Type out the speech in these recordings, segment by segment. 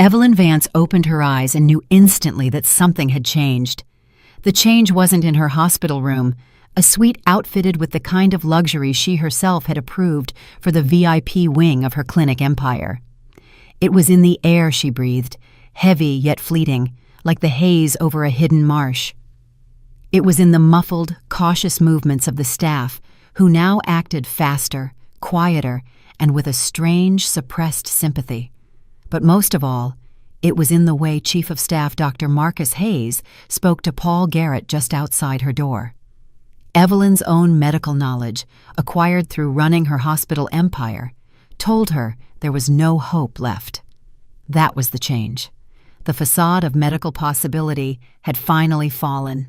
Evelyn Vance opened her eyes and knew instantly that something had changed. The change wasn't in her hospital room, a suite outfitted with the kind of luxury she herself had approved for the VIP wing of her clinic empire. It was in the air she breathed, heavy yet fleeting, like the haze over a hidden marsh. It was in the muffled, cautious movements of the staff, who now acted faster, quieter, and with a strange, suppressed sympathy. But most of all, it was in the way Chief of Staff Dr. Marcus Hayes spoke to Paul Garrett just outside her door. Evelyn's own medical knowledge, acquired through running her hospital empire, told her there was no hope left. That was the change. The facade of medical possibility had finally fallen.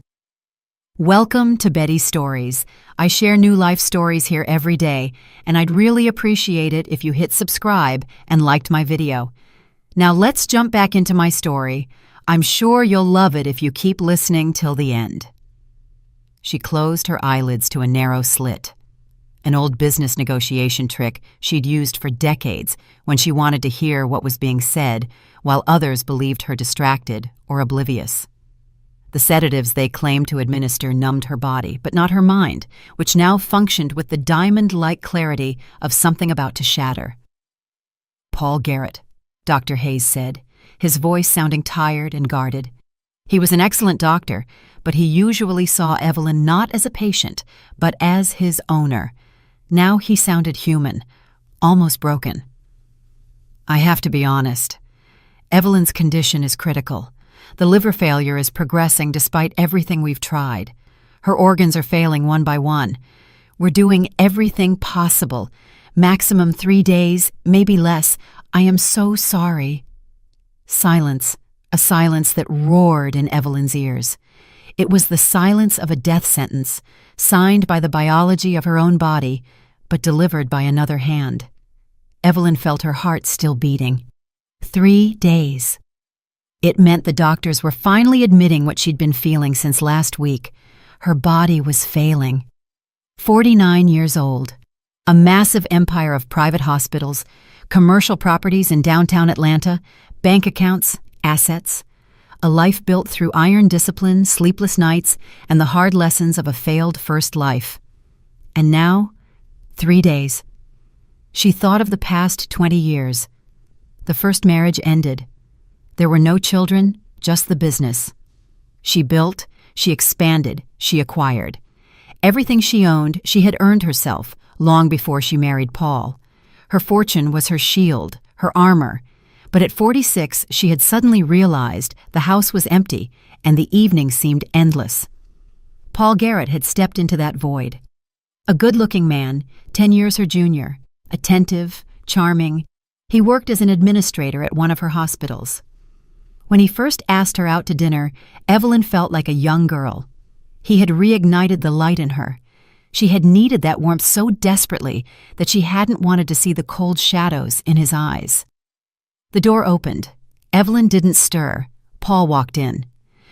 Welcome to Betty's Stories. I share new life stories here every day, and I'd really appreciate it if you hit subscribe and liked my video. Now let's jump back into my story. I'm sure you'll love it if you keep listening till the end. She closed her eyelids to a narrow slit, an old business negotiation trick she'd used for decades when she wanted to hear what was being said while others believed her distracted or oblivious. The sedatives they claimed to administer numbed her body, but not her mind, which now functioned with the diamond-like clarity of something about to shatter. "Paul Garrett," Dr. Hayes said, his voice sounding tired and guarded. He was an excellent doctor, but he usually saw Evelyn not as a patient, but as his owner. Now he sounded human, almost broken. "I have to be honest. Evelyn's condition is critical. The liver failure is progressing despite everything we've tried. Her organs are failing one by one. We're doing everything possible. Maximum 3 days, maybe less. I am so sorry." Silence, a silence that roared in Evelyn's ears. It was the silence of a death sentence, signed by the biology of her own body, but delivered by another hand. Evelyn felt her heart still beating. 3 days. It meant the doctors were finally admitting what she'd been feeling since last week. Her body was failing. 49 years old, a massive empire of private hospitals, commercial properties in downtown Atlanta, bank accounts, assets, a life built through iron discipline, sleepless nights, and the hard lessons of a failed first life. And now, 3 days. She thought of the past 20 years. The first marriage ended. There were no children, just the business. She built, she expanded, she acquired. Everything she owned, she had earned herself, long before she married Paul. Her fortune was her shield, her armor. But at 46, she had suddenly realized the house was empty and the evening seemed endless. Paul Garrett had stepped into that void. A good-looking man, 10 years her junior, attentive, charming. He worked as an administrator at one of her hospitals. When he first asked her out to dinner, Evelyn felt like a young girl. He had reignited the light in her. She had needed that warmth so desperately that she hadn't wanted to see the cold shadows in his eyes. The door opened. Evelyn didn't stir. Paul walked in.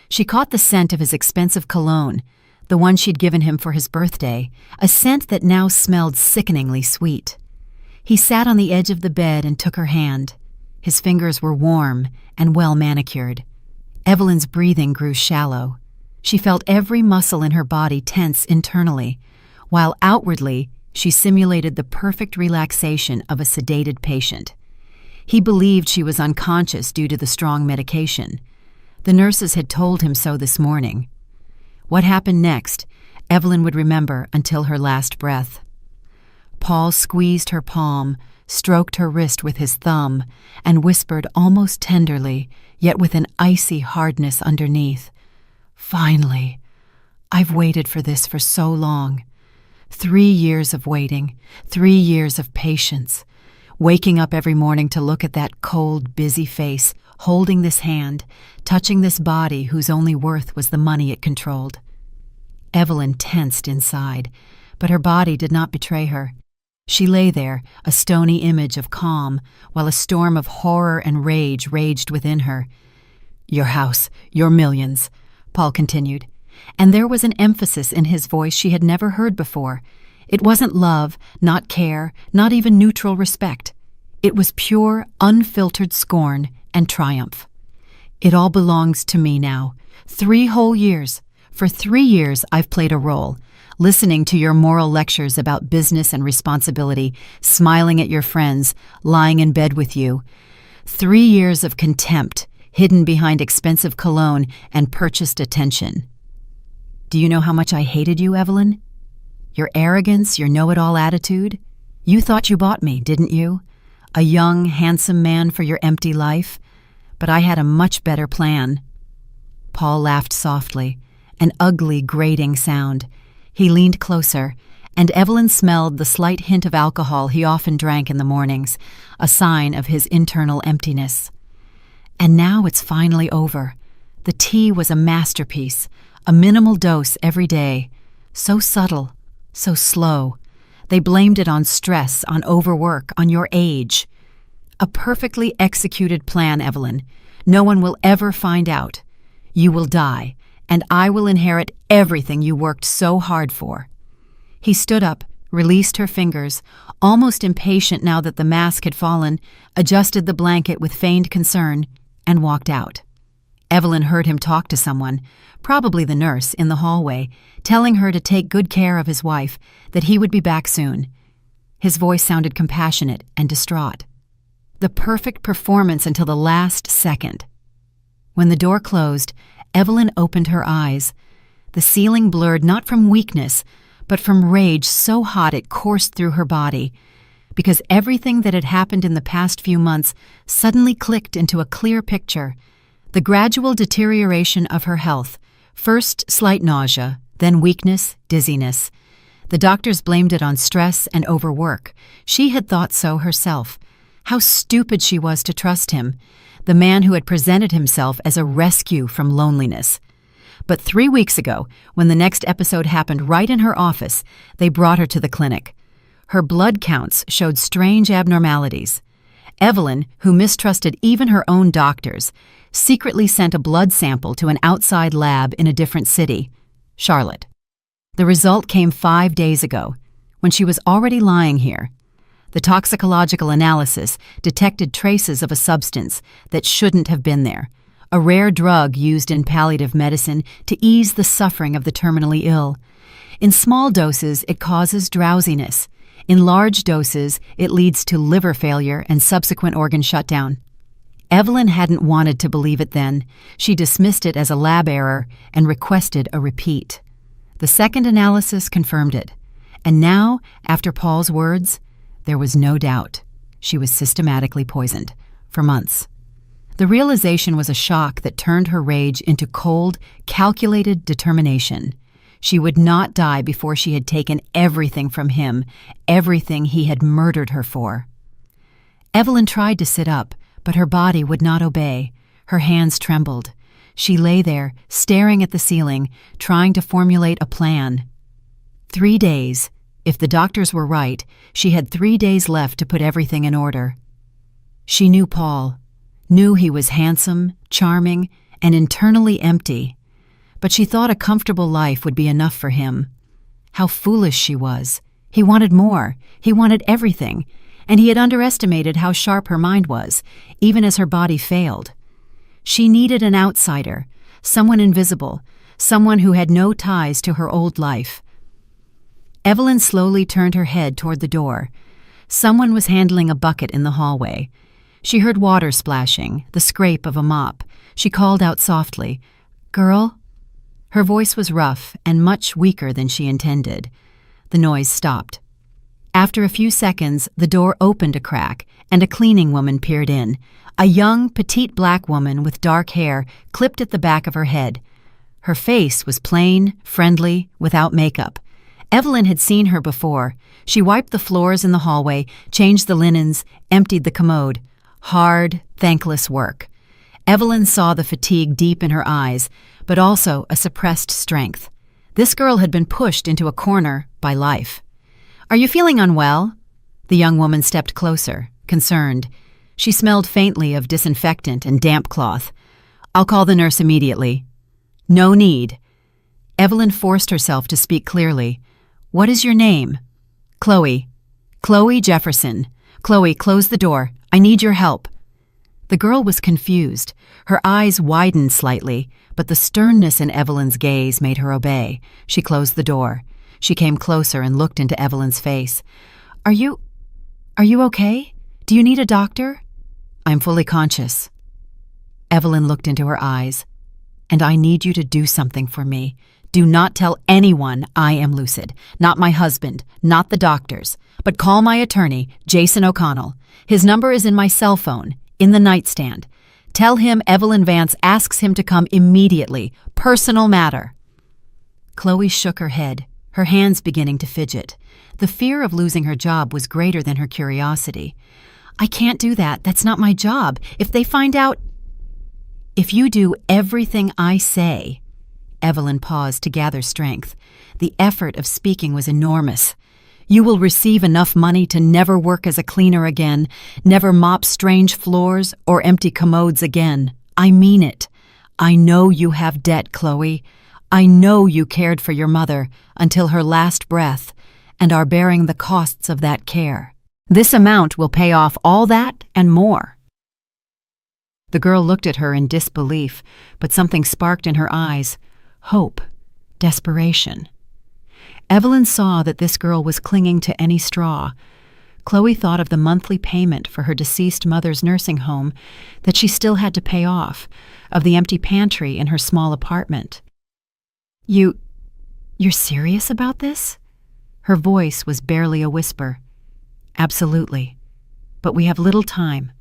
She caught the scent of his expensive cologne, the one she'd given him for his birthday, a scent that now smelled sickeningly sweet. He sat on the edge of the bed and took her hand. His fingers were warm and well manicured. Evelyn's breathing grew shallow. She felt every muscle in her body tense internally, while outwardly she simulated the perfect relaxation of a sedated patient. He believed she was unconscious due to the strong medication. The nurses had told him so this morning. What happened next, Evelyn would remember until her last breath. Paul squeezed her palm, stroked her wrist with his thumb, and whispered almost tenderly, yet with an icy hardness underneath, "Finally, I've waited for this for so long. 3 years of waiting, 3 years of patience. Waking up every morning to look at that cold, busy face, holding this hand, touching this body whose only worth was the money it controlled." Evelyn tensed inside, but her body did not betray her. She lay there, a stony image of calm, while a storm of horror and rage raged within her. "Your house, your millions," Paul continued, and there was an emphasis in his voice she had never heard before. It wasn't love, not care, not even neutral respect. It was pure, unfiltered scorn and triumph. "It all belongs to me now. 3 whole years. For 3 years I've played a role, listening to your moral lectures about business and responsibility, smiling at your friends, lying in bed with you. 3 years of contempt, hidden behind expensive cologne and purchased attention. Do you know how much I hated you, Evelyn? Your arrogance, your know-it-all attitude? You thought you bought me, didn't you? A young, handsome man for your empty life? But I had a much better plan." Paul laughed softly, an ugly, grating sound. He leaned closer, and Evelyn smelled the slight hint of alcohol he often drank in the mornings, a sign of his internal emptiness. "And now it's finally over. The tea was a masterpiece, a minimal dose every day. So subtle, so slow. They blamed it on stress, on overwork, on your age. A perfectly executed plan, Evelyn. No one will ever find out. You will die, and I will inherit everything you worked so hard for." He stood up, released her fingers, almost impatient now that the mask had fallen, adjusted the blanket with feigned concern, and walked out. Evelyn heard him talk to someone, probably the nurse, in the hallway, telling her to take good care of his wife, that he would be back soon. His voice sounded compassionate and distraught. The perfect performance until the last second. When the door closed, Evelyn opened her eyes. The ceiling blurred not from weakness, but from rage so hot it coursed through her body, because everything that had happened in the past few months suddenly clicked into a clear picture. The gradual deterioration of her health, first slight nausea, then weakness, dizziness. The doctors blamed it on stress and overwork. She had thought so herself. How stupid she was to trust him, the man who had presented himself as a rescue from loneliness. But 3 weeks ago, when the next episode happened right in her office, they brought her to the clinic. Her blood counts showed strange abnormalities. Evelyn, who mistrusted even her own doctors, secretly sent a blood sample to an outside lab in a different city, Charlotte. The result came 5 days ago, when she was already lying here. The toxicological analysis detected traces of a substance that shouldn't have been there, a rare drug used in palliative medicine to ease the suffering of the terminally ill. In small doses, it causes drowsiness. In large doses, it leads to liver failure and subsequent organ shutdown. Evelyn hadn't wanted to believe it then. She dismissed it as a lab error and requested a repeat. The second analysis confirmed it. And now, after Paul's words, there was no doubt. She was systematically poisoned, for months. The realization was a shock that turned her rage into cold, calculated determination. She would not die before she had taken everything from him, everything he had murdered her for. Evelyn tried to sit up, but her body would not obey. Her hands trembled. She lay there, staring at the ceiling, trying to formulate a plan. 3 days. If the doctors were right, she had 3 days left to put everything in order. She knew Paul, knew he was handsome, charming, and internally empty. But she thought a comfortable life would be enough for him. How foolish she was. He wanted more. He wanted everything. And he had underestimated how sharp her mind was, even as her body failed. She needed an outsider, someone invisible, someone who had no ties to her old life. Evelyn slowly turned her head toward the door. Someone was handling a bucket in the hallway. She heard water splashing, the scrape of a mop. She called out softly, "Girl?" Her voice was rough and much weaker than she intended. The noise stopped. After a few seconds, the door opened a crack, and a cleaning woman peered in. A young, petite black woman with dark hair clipped at the back of her head. Her face was plain, friendly, without makeup. Evelyn had seen her before. She wiped the floors in the hallway, changed the linens, emptied the commode. Hard, thankless work. Evelyn saw the fatigue deep in her eyes, but also a suppressed strength. This girl had been pushed into a corner by life. "Are you feeling unwell?" The young woman stepped closer, concerned. She smelled faintly of disinfectant and damp cloth. "I'll call the nurse immediately." "No need." Evelyn forced herself to speak clearly. "What is your name?" "Chloe. Chloe Jefferson. Chloe, close the door. I need your help." The girl was confused. Her eyes widened slightly, but the sternness in Evelyn's gaze made her obey. She closed the door. She came closer and looked into Evelyn's face. Are you okay? Do you need a doctor?" "I'm fully conscious." Evelyn looked into her eyes. "And I need you to do something for me. Do not tell anyone I am lucid. Not my husband, not the doctors. But call my attorney, Jason O'Connell. His number is in my cell phone, in the nightstand. Tell him Evelyn Vance asks him to come immediately. Personal matter." Chloe shook her head, her hands beginning to fidget. The fear of losing her job was greater than her curiosity. "I can't do that. That's not my job. If they find out—" "If you do everything I say—" Evelyn paused to gather strength. The effort of speaking was enormous. "You will receive enough money to never work as a cleaner again, never mop strange floors or empty commodes again. I mean it. I know you have debt, Chloe. I know you cared for your mother until her last breath and are bearing the costs of that care. This amount will pay off all that and more." The girl looked at her in disbelief, but something sparked in her eyes. Hope. Desperation. Evelyn saw that this girl was clinging to any straw. Chloe thought of the monthly payment for her deceased mother's nursing home that she still had to pay off, of the empty pantry in her small apartment. You're serious about this?" Her voice was barely a whisper. "Absolutely. But we have little time.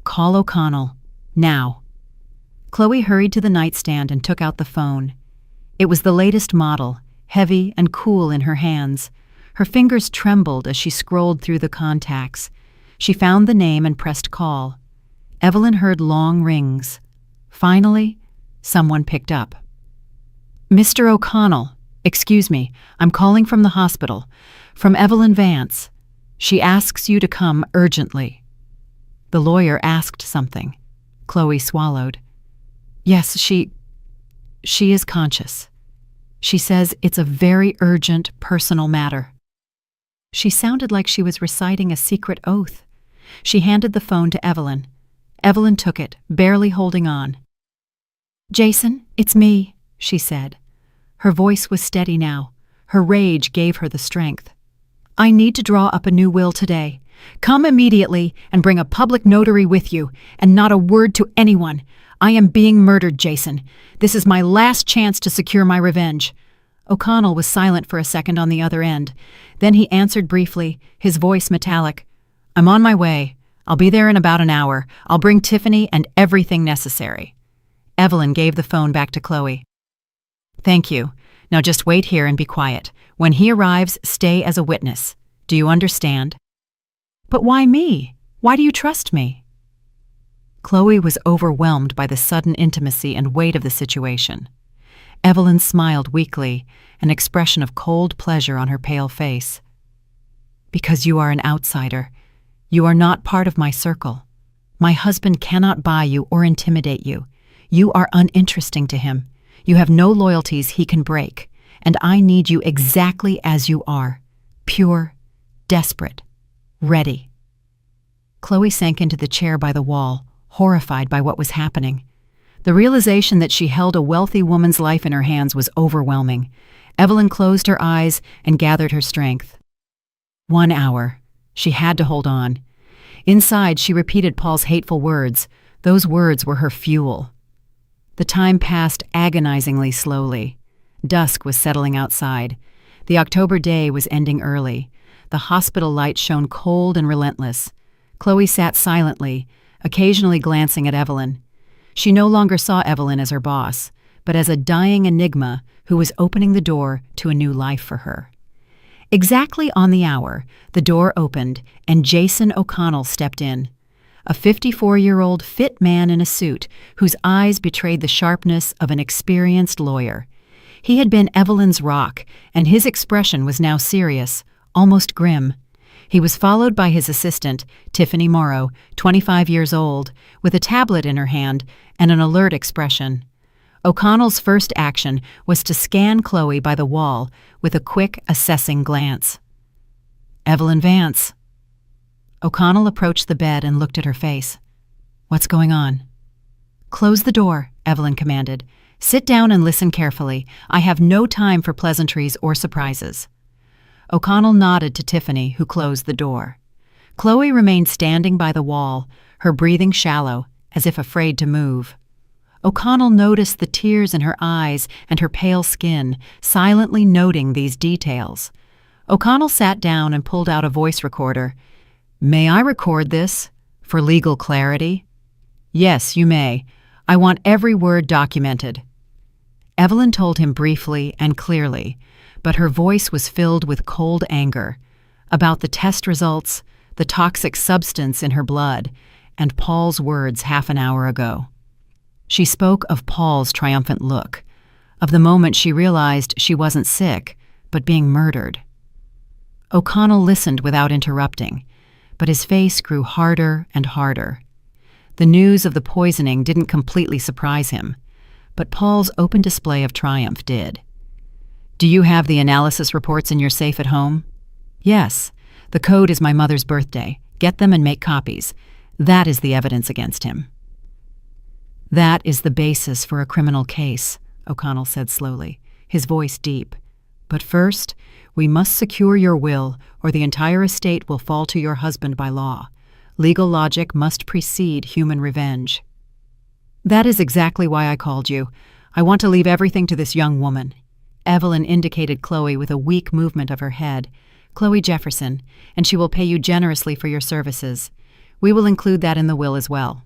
Call O'Connell. Now." Chloe hurried to the nightstand and took out the phone. It was the latest model, heavy and cool in her hands. Her fingers trembled as she scrolled through the contacts. She found the name and pressed call. Evelyn heard long rings. Finally, someone picked up. "Mr. O'Connell, excuse me, I'm calling from the hospital. From Evelyn Vance. She asks you to come urgently." The lawyer asked something. Chloe swallowed. "Yes, she is conscious. She says it's a very urgent, personal matter." She sounded like she was reciting a secret oath. She handed the phone to Evelyn. Evelyn took it, barely holding on. "Jason, it's me," she said. Her voice was steady now. Her rage gave her the strength. "I need to draw up a new will today. Come immediately and bring a public notary with you, and not a word to anyone. I am being murdered, Jason. This is my last chance to secure my revenge." O'Connell was silent for a second on the other end. Then he answered briefly, his voice metallic. "I'm on my way. I'll be there in about an hour. I'll bring Tiffany and everything necessary." Evelyn gave the phone back to Chloe. "Thank you. Now just wait here and be quiet. When he arrives, stay as a witness. Do you understand?" "But why me? Why do you trust me?" Chloe was overwhelmed by the sudden intimacy and weight of the situation. Evelyn smiled weakly, an expression of cold pleasure on her pale face. "Because you are an outsider. You are not part of my circle. My husband cannot buy you or intimidate you. You are uninteresting to him. You have no loyalties he can break, and I need you exactly as you are. Pure, desperate, ready." Chloe sank into the chair by the wall, horrified by what was happening. The realization that she held a wealthy woman's life in her hands was overwhelming. Evelyn closed her eyes and gathered her strength. 1 hour. She had to hold on. Inside, she repeated Paul's hateful words. Those words were her fuel. The time passed agonizingly slowly. Dusk was settling outside. The October day was ending early. The hospital light shone cold and relentless. Chloe sat silently, occasionally glancing at Evelyn. She no longer saw Evelyn as her boss, but as a dying enigma who was opening the door to a new life for her. Exactly on the hour, the door opened and Jason O'Connell stepped in. A 54-year-old fit man in a suit whose eyes betrayed the sharpness of an experienced lawyer. He had been Evelyn's rock, and his expression was now serious, almost grim. He was followed by his assistant, Tiffany Morrow, 25 years old, with a tablet in her hand and an alert expression. O'Connell's first action was to scan Chloe by the wall with a quick, assessing glance. "Evelyn Vance." O'Connell approached the bed and looked at her face. What's going on? Close the door, Evelyn commanded. Sit down and listen carefully. I have no time for pleasantries or surprises. O'Connell nodded to Tiffany, who closed the door. Chloe remained standing by the wall, her breathing shallow, as if afraid to move. O'Connell noticed the tears in her eyes and her pale skin, silently noting these details. O'Connell sat down and pulled out a voice recorder. "May I record this, for legal clarity?" "Yes, you may. I want every word documented." Evelyn told him briefly and clearly, but her voice was filled with cold anger about the test results, the toxic substance in her blood, and Paul's words half an hour ago. She spoke of Paul's triumphant look, of the moment she realized she wasn't sick, but being murdered. O'Connell listened without interrupting, but his face grew harder and harder. The news of the poisoning didn't completely surprise him, but Paul's open display of triumph did. "Do you have the analysis reports in your safe at home?" "Yes. The code is my mother's birthday. Get them and make copies. That is the evidence against him." "That is the basis for a criminal case," O'Connell said slowly, his voice deep. "But first, we must secure your will, or the entire estate will fall to your husband by law. Legal logic must precede human revenge." "That is exactly why I called you. I want to leave everything to this young woman." Evelyn indicated Chloe with a weak movement of her head. "Chloe Jefferson, and she will pay you generously for your services. We will include that in the will as well."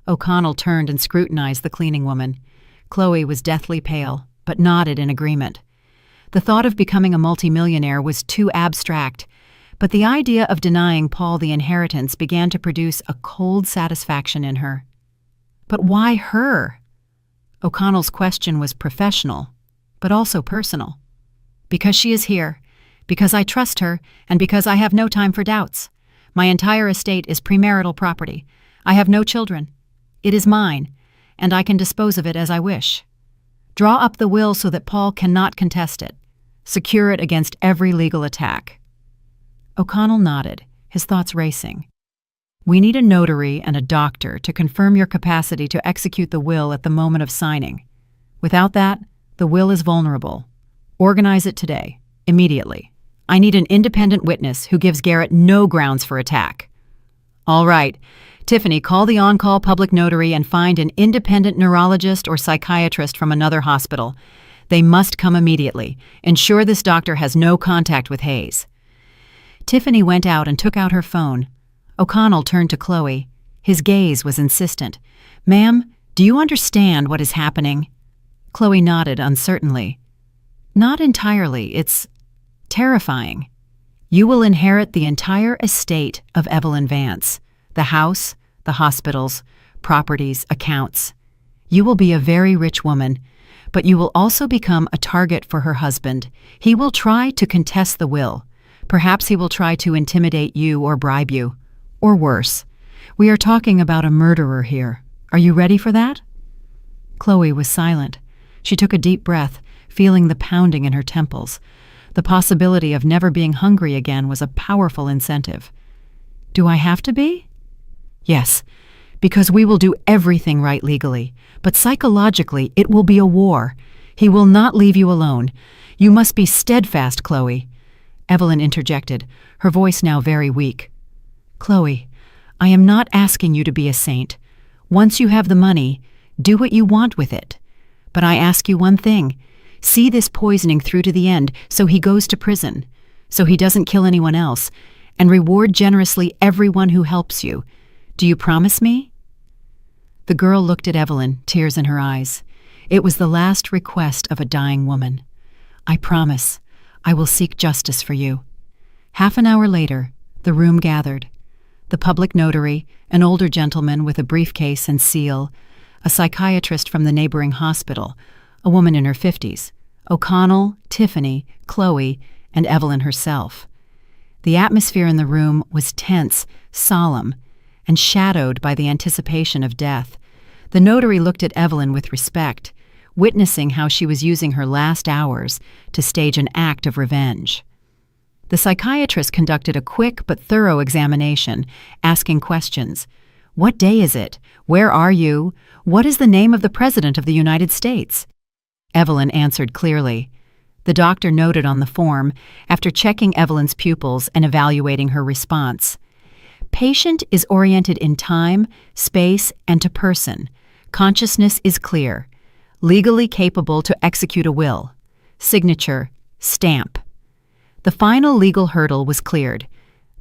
O'Connell turned and scrutinized the cleaning woman. Chloe was deathly pale, but nodded in agreement. The thought of becoming a multimillionaire was too abstract, but the idea of denying Paul the inheritance began to produce a cold satisfaction in her. But why her? O'Connell's question was professional, but also personal. "Because she is here, because I trust her, and because I have no time for doubts. My entire estate is premarital property. I have no children. It is mine, and I can dispose of it as I wish. Draw up the will so that Paul cannot contest it. Secure it against every legal attack." O'Connell nodded, his thoughts racing. "We need a notary and a doctor to confirm your capacity to execute the will at the moment of signing. Without that, the will is vulnerable. Organize it today, immediately. I need an independent witness who gives Garrett no grounds for attack." "All right. Tiffany, call the on-call public notary and find an independent neurologist or psychiatrist from another hospital. They must come immediately. Ensure this doctor has no contact with Hayes." Tiffany went out and took out her phone. O'Connell turned to Chloe. His gaze was insistent. "Ma'am, do you understand what is happening?" Chloe nodded uncertainly. "Not entirely. It's terrifying. You will inherit the entire estate of Evelyn Vance. The house, the hospitals, properties, accounts. You will be a very rich woman, but you will also become a target for her husband. He will try to contest the will. Perhaps he will try to intimidate you or bribe you. Or worse. We are talking about a murderer here. Are you ready for that?" Chloe was silent. She took a deep breath, feeling the pounding in her temples. The possibility of never being hungry again was a powerful incentive. "Do I have to be?" "Yes, because we will do everything right legally, but psychologically it will be a war. He will not leave you alone. You must be steadfast, Chloe." Evelyn interjected, her voice now very weak. "Chloe, I am not asking you to be a saint. Once you have the money, do what you want with it. But I ask you one thing. See this poisoning through to the end so he goes to prison, so he doesn't kill anyone else, and reward generously everyone who helps you. Do you promise me?" The girl looked at Evelyn, tears in her eyes. It was the last request of a dying woman. "I promise. I will seek justice for you." Half an hour later, the room gathered. The public notary, an older gentleman with a briefcase and seal, a psychiatrist from the neighboring hospital, a woman in her 50s, O'Connell, Tiffany, Chloe, and Evelyn herself. The atmosphere in the room was tense, solemn, and shadowed by the anticipation of death. The notary looked at Evelyn with respect, witnessing how she was using her last hours to stage an act of revenge. The psychiatrist conducted a quick but thorough examination, asking questions. What day is it? Where are you? What is the name of the President of the United States? Evelyn answered clearly. The doctor noted on the form, after checking Evelyn's pupils and evaluating her response. Patient is oriented in time, space, and to person. Consciousness is clear. Legally capable to execute a will. Signature, stamp. The final legal hurdle was cleared.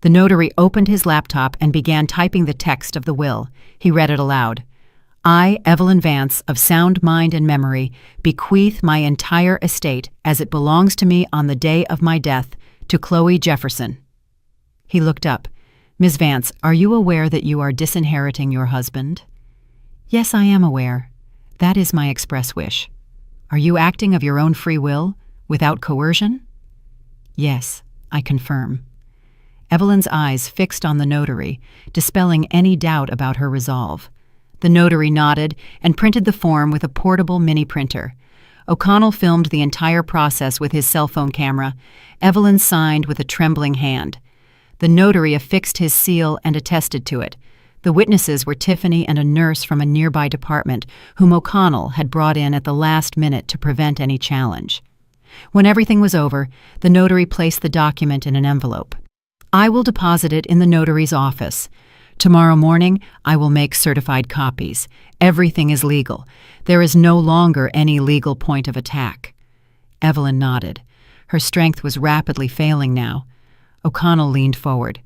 The notary opened his laptop and began typing the text of the will. He read it aloud. I, Evelyn Vance, of sound mind and memory, bequeath my entire estate as it belongs to me on the day of my death to Chloe Jefferson. He looked up. Ms. Vance, are you aware that you are disinheriting your husband? Yes, I am aware. That is my express wish. Are you acting of your own free will, without coercion? Yes, I confirm. Evelyn's eyes fixed on the notary, dispelling any doubt about her resolve. The notary nodded and printed the form with a portable mini-printer. O'Connell filmed the entire process with his cell phone camera. Evelyn signed with a trembling hand. The notary affixed his seal and attested to it. The witnesses were Tiffany and a nurse from a nearby department, whom O'Connell had brought in at the last minute to prevent any challenge. When everything was over, the notary placed the document in an envelope. I will deposit it in the notary's office. Tomorrow morning, I will make certified copies. Everything is legal. There is no longer any legal point of attack. Evelyn nodded. Her strength was rapidly failing now. O'Connell leaned forward.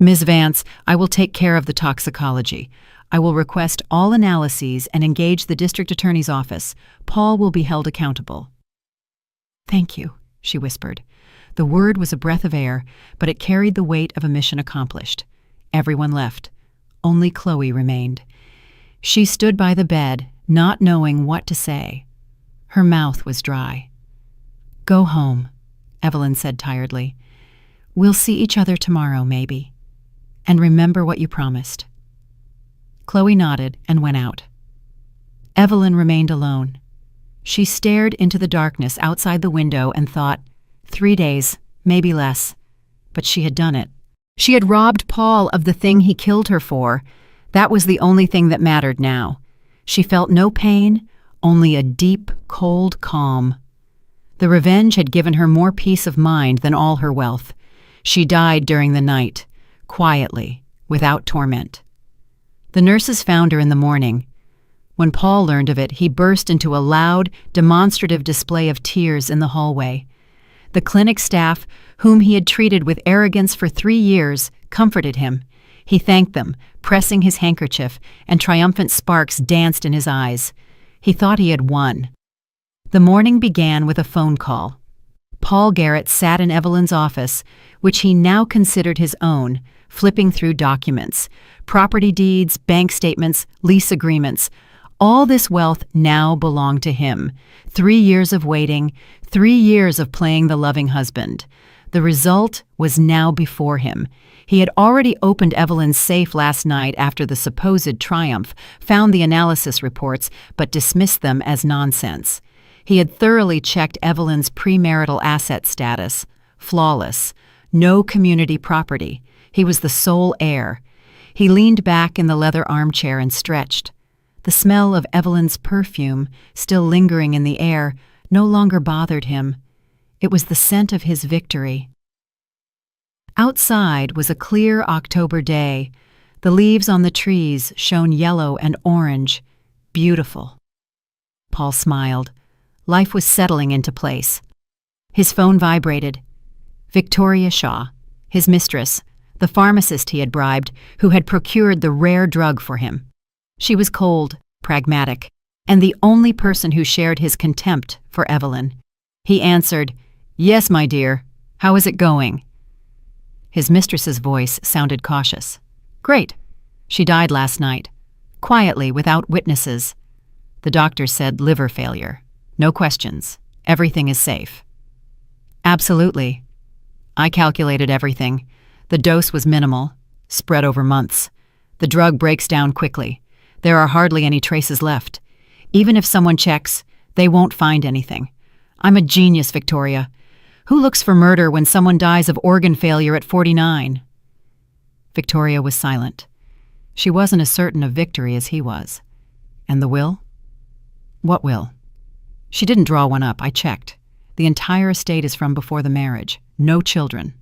Ms. Vance, I will take care of the toxicology. I will request all analyses and engage the district attorney's office. Paul will be held accountable. Thank you, she whispered. The word was a breath of air, but it carried the weight of a mission accomplished. Everyone left. Only Chloe remained. She stood by the bed, not knowing what to say. Her mouth was dry. Go home, Evelyn said tiredly. We'll see each other tomorrow, maybe. And remember what you promised. Chloe nodded and went out. Evelyn remained alone. She stared into the darkness outside the window and thought, 3 days, maybe less. But she had done it. She had robbed Paul of the thing he killed her for. That was the only thing that mattered now. She felt no pain, only a deep, cold calm. The revenge had given her more peace of mind than all her wealth. She died during the night, quietly, without torment. The nurses found her in the morning. When Paul learned of it, he burst into a loud, demonstrative display of tears in the hallway. The clinic staff, whom he had treated with arrogance for 3 years, comforted him. He thanked them, pressing his handkerchief, and triumphant sparks danced in his eyes. He thought he had won. The morning began with a phone call. Paul Garrett sat in Evelyn's office, which he now considered his own, flipping through documents, property deeds, bank statements, lease agreements. All this wealth now belonged to him. 3 years of waiting, 3 years of playing the loving husband. The result was now before him. He had already opened Evelyn's safe last night after the supposed triumph, found the analysis reports, but dismissed them as nonsense. He had thoroughly checked Evelyn's premarital asset status. Flawless. No community property. He was the sole heir. He leaned back in the leather armchair and stretched. The smell of Evelyn's perfume, still lingering in the air, no longer bothered him. It was the scent of his victory. Outside was a clear October day. The leaves on the trees shone yellow and orange. Beautiful. Paul smiled. Life was settling into place. His phone vibrated. Victoria Shaw, his mistress, the pharmacist he had bribed, who had procured the rare drug for him. She was cold, pragmatic, and the only person who shared his contempt for Evelyn. He answered, "Yes, my dear. How is it going?" His mistress's voice sounded cautious. "Great. She died last night. Quietly, without witnesses. The doctor said liver failure. No questions. Everything is safe." "Absolutely. I calculated everything. The dose was minimal, spread over months. The drug breaks down quickly. There are hardly any traces left. Even if someone checks, they won't find anything. I'm a genius, Victoria. Who looks for murder when someone dies of organ failure at 49? Victoria was silent. She wasn't as certain of victory as he was. And the will? What will? She didn't draw one up, I checked. The entire estate is from before the marriage. No children.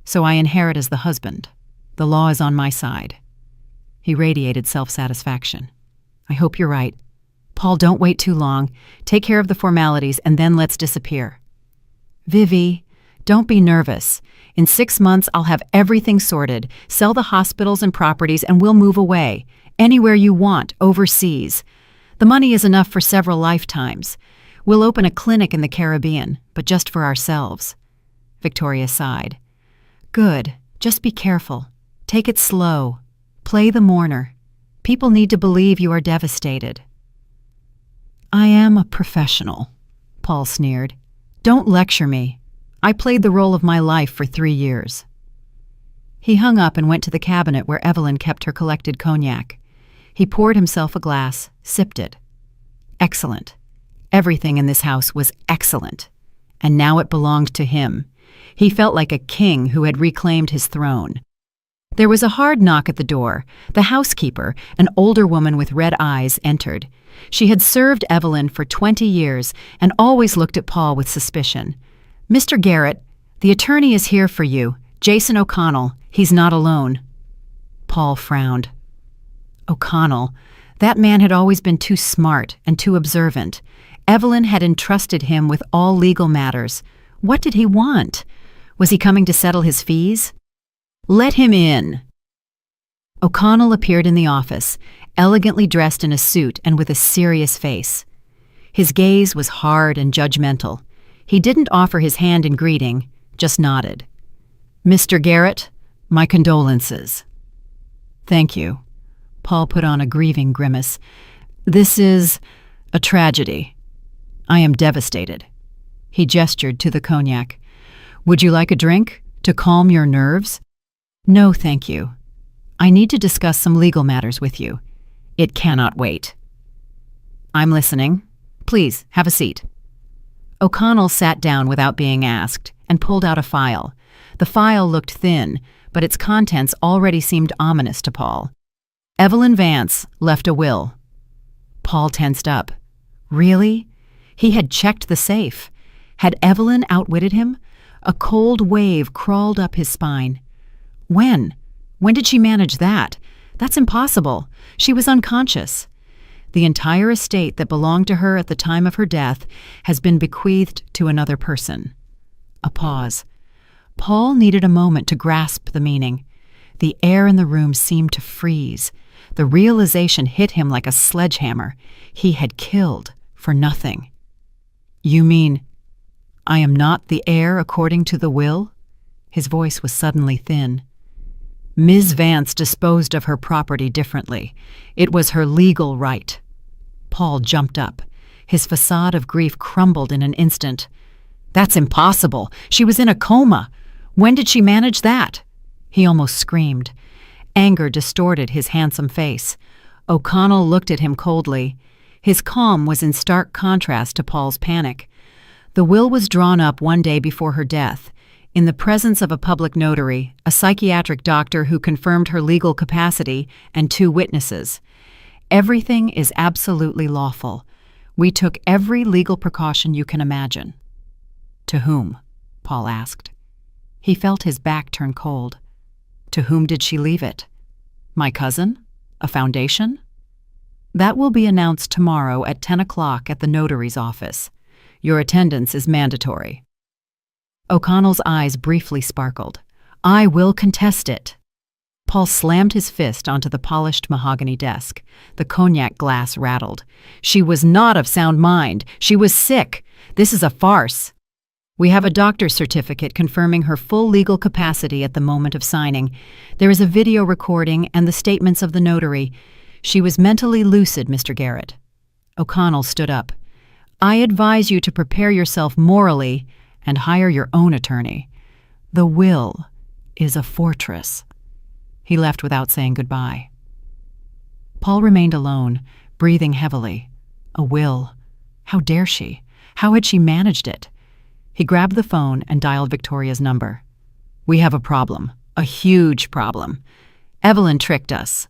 So I inherit as the husband. The law is on my side. He radiated self-satisfaction. I hope you're right. Paul, don't wait too long. Take care of the formalities and then let's disappear. Vivi, don't be nervous. In 6 months, I'll have everything sorted, sell the hospitals and properties, and we'll move away. Anywhere you want, overseas. The money is enough for several lifetimes. We'll open a clinic in the Caribbean, but just for ourselves. Victoria sighed. Good. Just be careful. Take it slow. Play the mourner. People need to believe you are devastated. I am a professional, Paul sneered. Don't lecture me. I played the role of my life for 3 years. He hung up and went to the cabinet where Evelyn kept her collected cognac. He poured himself a glass, sipped it. Excellent. Everything in this house was excellent. And now it belonged to him. He felt like a king who had reclaimed his throne. There was a hard knock at the door. The housekeeper, an older woman with red eyes, entered. She had served Evelyn for 20 years and always looked at Paul with suspicion. Mr. Garrett, the attorney is here for you. Jason O'Connell. He's not alone. Paul frowned. O'Connell. That man had always been too smart and too observant. Evelyn had entrusted him with all legal matters. What did he want? Was he coming to settle his fees? Let him in. O'Connell appeared in the office, elegantly dressed in a suit and with a serious face. His gaze was hard and judgmental. He didn't offer his hand in greeting, just nodded. Mr. Garrett, my condolences. Thank you. Paul put on a grieving grimace. This is a tragedy. I am devastated. He gestured to the cognac. Would you like a drink to calm your nerves? No, thank you. I need to discuss some legal matters with you. It cannot wait. I'm listening. Please, have a seat. O'Connell sat down without being asked and pulled out a file. The file looked thin, but its contents already seemed ominous to Paul. Evelyn Vance left a will. Paul tensed up. Really? He had checked the safe. Had Evelyn outwitted him? A cold wave crawled up his spine. When? When did she manage that? That's impossible. She was unconscious. The entire estate that belonged to her at the time of her death has been bequeathed to another person. A pause. Paul needed a moment to grasp the meaning. The air in the room seemed to freeze. The realization hit him like a sledgehammer. He had killed for nothing. You mean, I am not the heir according to the will? His voice was suddenly thin. Ms. Vance disposed of her property differently. It was her legal right. Paul jumped up. His facade of grief crumbled in an instant. That's impossible. She was in a coma. When did she manage that? He almost screamed. Anger distorted his handsome face. O'Connell looked at him coldly. His calm was in stark contrast to Paul's panic. The will was drawn up one day before her death, in the presence of a public notary, a psychiatric doctor who confirmed her legal capacity, and 2 witnesses. Everything is absolutely lawful. We took every legal precaution you can imagine. To whom? Paul asked. He felt his back turn cold. To whom did she leave it? My cousin? A foundation? That will be announced tomorrow at 10 o'clock at the notary's office. Your attendance is mandatory. O'Connell's eyes briefly sparkled. I will contest it. Paul slammed his fist onto the polished mahogany desk. The cognac glass rattled. She was not of sound mind. She was sick. This is a farce. We have a doctor's certificate confirming her full legal capacity at the moment of signing. There is a video recording and the statements of the notary. She was mentally lucid, Mr. Garrett. O'Connell stood up. I advise you to prepare yourself morally and hire your own attorney. The will is a fortress. He left without saying goodbye. Paul remained alone, breathing heavily. A will. How dare she? How had she managed it? He grabbed the phone and dialed Victoria's number. We have a problem. A huge problem. Evelyn tricked us.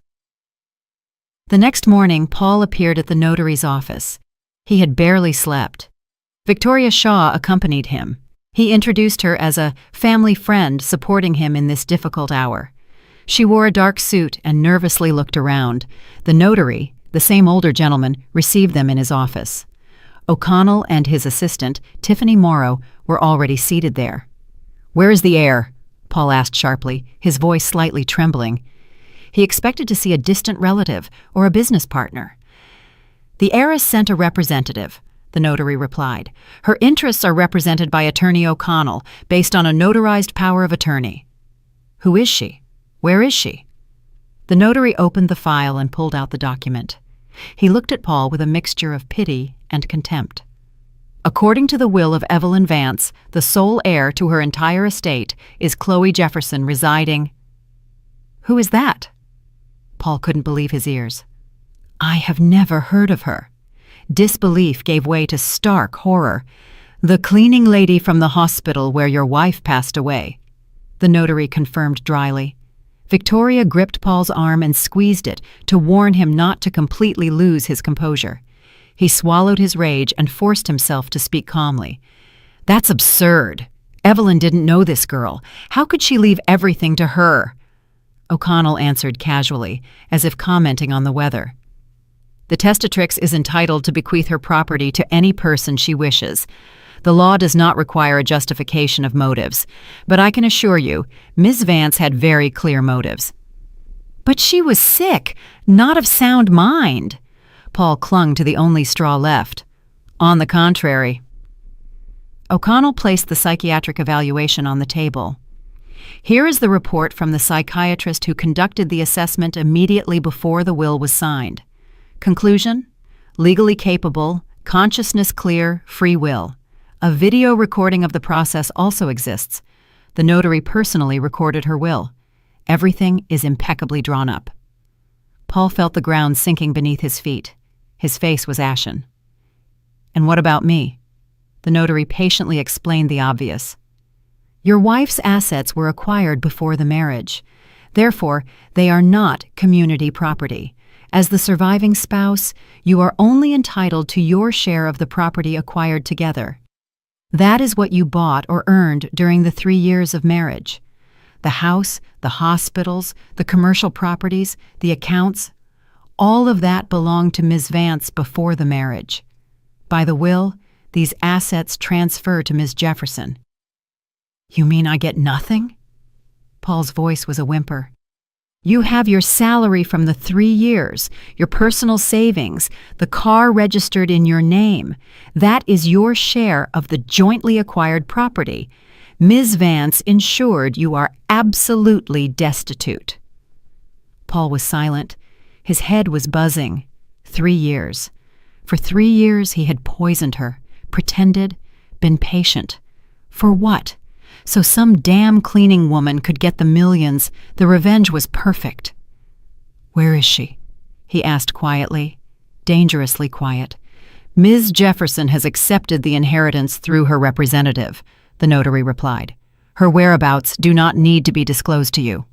The next morning, Paul appeared at the notary's office. He had barely slept. Victoria Shaw accompanied him. He introduced her as a family friend supporting him in this difficult hour. She wore a dark suit and nervously looked around. The notary, the same older gentleman, received them in his office. O'Connell and his assistant, Tiffany Morrow, were already seated there. "Where is the heir?" Paul asked sharply, his voice slightly trembling. He expected to see a distant relative or a business partner. "The heiress sent a representative," the notary replied. "Her interests are represented by Attorney O'Connell, based on a notarized power of attorney." "Who is she? Where is she?" The notary opened the file and pulled out the document. He looked at Paul with a mixture of pity and contempt. "According to the will of Evelyn Vance, the sole heir to her entire estate is Chloe Jefferson residing—" "Who is that?" Paul couldn't believe his ears. "I have never heard of her." Disbelief gave way to stark horror. "The cleaning lady from the hospital where your wife passed away," the notary confirmed dryly. Victoria gripped Paul's arm and squeezed it to warn him not to completely lose his composure. He swallowed his rage and forced himself to speak calmly. "That's absurd. Evelyn didn't know this girl. How could she leave everything to her?" O'Connell answered casually, as if commenting on the weather. "The testatrix is entitled to bequeath her property to any person she wishes. The law does not require a justification of motives, but I can assure you, Ms. Vance had very clear motives." "But she was sick, not of sound mind." Paul clung to the only straw left. "On the contrary." O'Connell placed the psychiatric evaluation on the table. "Here is the report from the psychiatrist who conducted the assessment immediately before the will was signed. Conclusion: legally capable, consciousness clear, free will. A video recording of the process also exists. The notary personally recorded her will. Everything is impeccably drawn up." Paul felt the ground sinking beneath his feet. His face was ashen. "And what about me?" The notary patiently explained the obvious. "Your wife's assets were acquired before the marriage. Therefore, they are not community property. As the surviving spouse, you are only entitled to your share of the property acquired together. That is what you bought or earned during the 3 years of marriage. The house, the hospitals, the commercial properties, the accounts, all of that belonged to Ms. Vance before the marriage. By the will, these assets transfer to Ms. Jefferson." "You mean I get nothing?" Paul's voice was a whimper. "You have your salary from the 3 years, your personal savings, the car registered in your name. That is your share of the jointly acquired property. Ms. Vance ensured you are absolutely destitute." Paul was silent. His head was buzzing. 3 years. For 3 years he had poisoned her, pretended, been patient. For what? So some damn cleaning woman could get the millions. The revenge was perfect. "Where is she?" he asked quietly, dangerously quiet. "Ms. Jefferson has accepted the inheritance through her representative," the notary replied. "Her whereabouts do not need to be disclosed to you."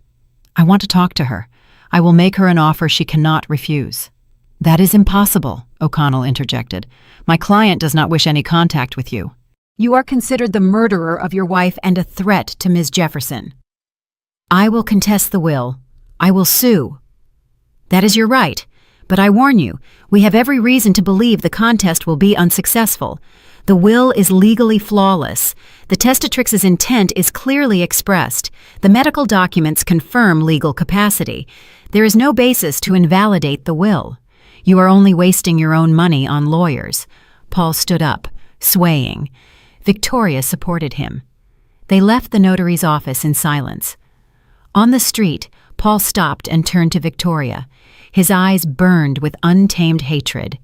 "I want to talk to her. I will make her an offer she cannot refuse." "That is impossible," O'Connell interjected. "My client does not wish any contact with you. You are considered the murderer of your wife and a threat to Ms. Jefferson." "I will contest the will. I will sue." "That is your right. But I warn you, we have every reason to believe the contest will be unsuccessful. The will is legally flawless. The testatrix's intent is clearly expressed. The medical documents confirm legal capacity. There is no basis to invalidate the will. You are only wasting your own money on lawyers." Paul stood up, swaying. Victoria supported him. They left the notary's office in silence. On the street, Paul stopped and turned to Victoria. His eyes burned with untamed hatred.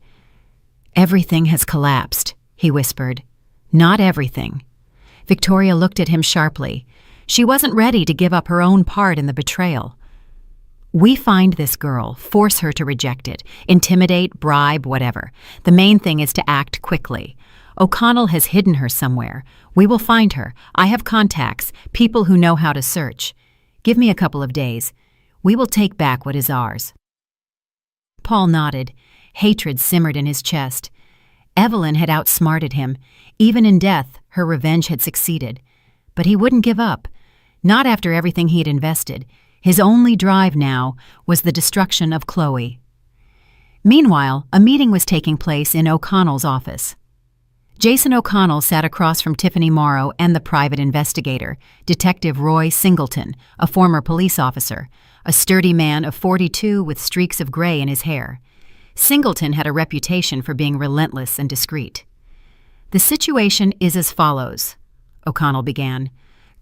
"Everything has collapsed," he whispered. "Not everything." Victoria looked at him sharply. She wasn't ready to give up her own part in the betrayal. "We find this girl, force her to reject it, intimidate, bribe, whatever. The main thing is to act quickly. O'Connell has hidden her somewhere. We will find her. I have contacts, people who know how to search. Give me a couple of days. We will take back what is ours." Paul nodded. Hatred simmered in his chest. Evelyn had outsmarted him. Even in death, her revenge had succeeded. But he wouldn't give up. Not after everything he had invested. His only drive now was the destruction of Chloe. Meanwhile, a meeting was taking place in O'Connell's office. Jason O'Connell sat across from Tiffany Morrow and the private investigator, Detective Roy Singleton, a former police officer, a sturdy man of 42 with streaks of gray in his hair. Singleton had a reputation for being relentless and discreet. "The situation is as follows," O'Connell began.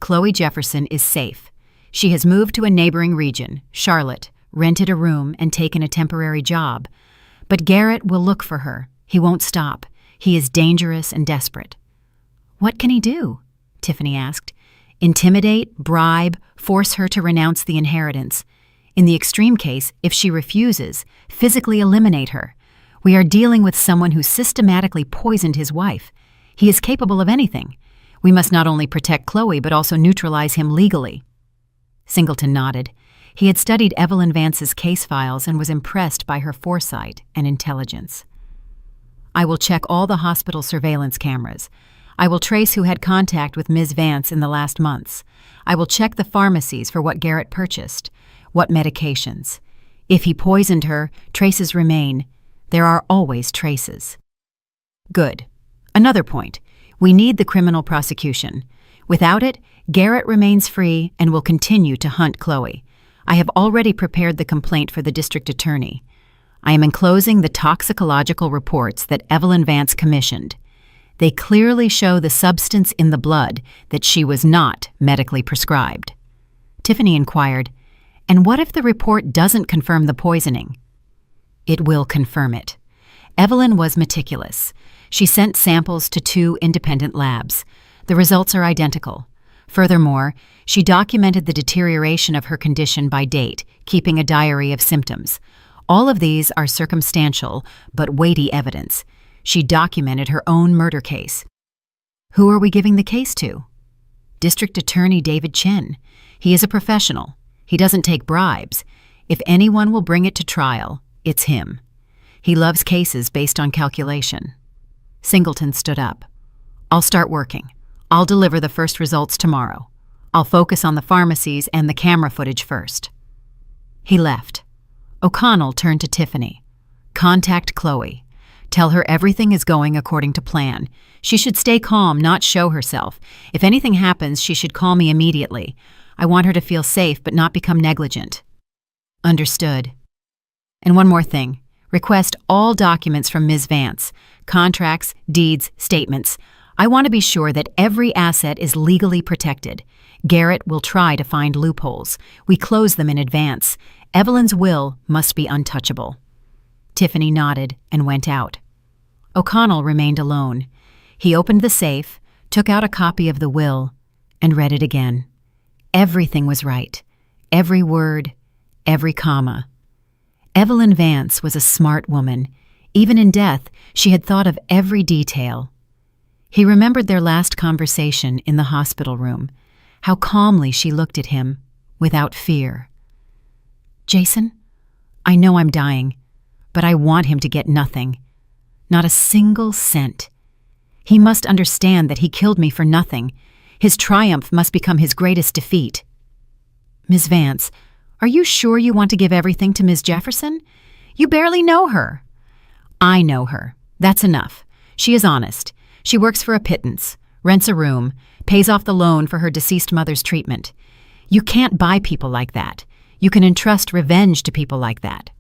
"Chloe Jefferson is safe. She has moved to a neighboring region, Charlotte, rented a room, and taken a temporary job. But Garrett will look for her. He won't stop. He is dangerous and desperate." "What can he do?" Tiffany asked. "Intimidate, bribe, force her to renounce the inheritance. In the extreme case, if she refuses, physically eliminate her. We are dealing with someone who systematically poisoned his wife. He is capable of anything. We must not only protect Chloe but also neutralize him legally." Singleton nodded. He had studied Evelyn Vance's case files and was impressed by her foresight and intelligence. "I will check all the hospital surveillance cameras. I will trace who had contact with Ms. Vance in the last months. I will check the pharmacies for what Garrett purchased, what medications. If he poisoned her, traces remain. There are always traces." "Good. Another point. We need the criminal prosecution. Without it, Garrett remains free and will continue to hunt Chloe. I have already prepared the complaint for the district attorney. I am enclosing the toxicological reports that Evelyn Vance commissioned. They clearly show the substance in the blood that she was not medically prescribed." Tiffany inquired, "And what if the report doesn't confirm the poisoning?" "It will confirm it. Evelyn was meticulous. She sent samples to 2 independent labs. The results are identical. Furthermore, she documented the deterioration of her condition by date, keeping a diary of symptoms. All of these are circumstantial but weighty evidence. She documented her own murder case." "Who are we giving the case to?" "District Attorney David Chen. He is a professional. He doesn't take bribes. If anyone will bring it to trial, it's him. He loves cases based on calculation." Singleton stood up. "I'll start working. I'll deliver the first results tomorrow. I'll focus on the pharmacies and the camera footage first." He left. O'Connell turned to Tiffany. "Contact Chloe. Tell her everything is going according to plan. She should stay calm, not show herself. If anything happens, she should call me immediately. I want her to feel safe but not become negligent." "Understood. And one more thing. Request all documents from Ms. Vance. Contracts, deeds, statements. I want to be sure that every asset is legally protected. Garrett will try to find loopholes. We close them in advance. Evelyn's will must be untouchable." Tiffany nodded and went out. O'Connell remained alone. He opened the safe, took out a copy of the will, and read it again. Everything was right. Every word, every comma. Evelyn Vance was a smart woman. Even in death, she had thought of every detail. He remembered their last conversation in the hospital room, how calmly she looked at him, without fear. "Jason, I know I'm dying, but I want him to get nothing. Not a single cent. He must understand that he killed me for nothing. His triumph must become his greatest defeat." "Ms. Vance, are you sure you want to give everything to Ms. Jefferson? You barely know her." "I know her. That's enough. She is honest. She works for a pittance, rents a room, pays off the loan for her deceased mother's treatment. You can't buy people like that. You can entrust revenge to people like that."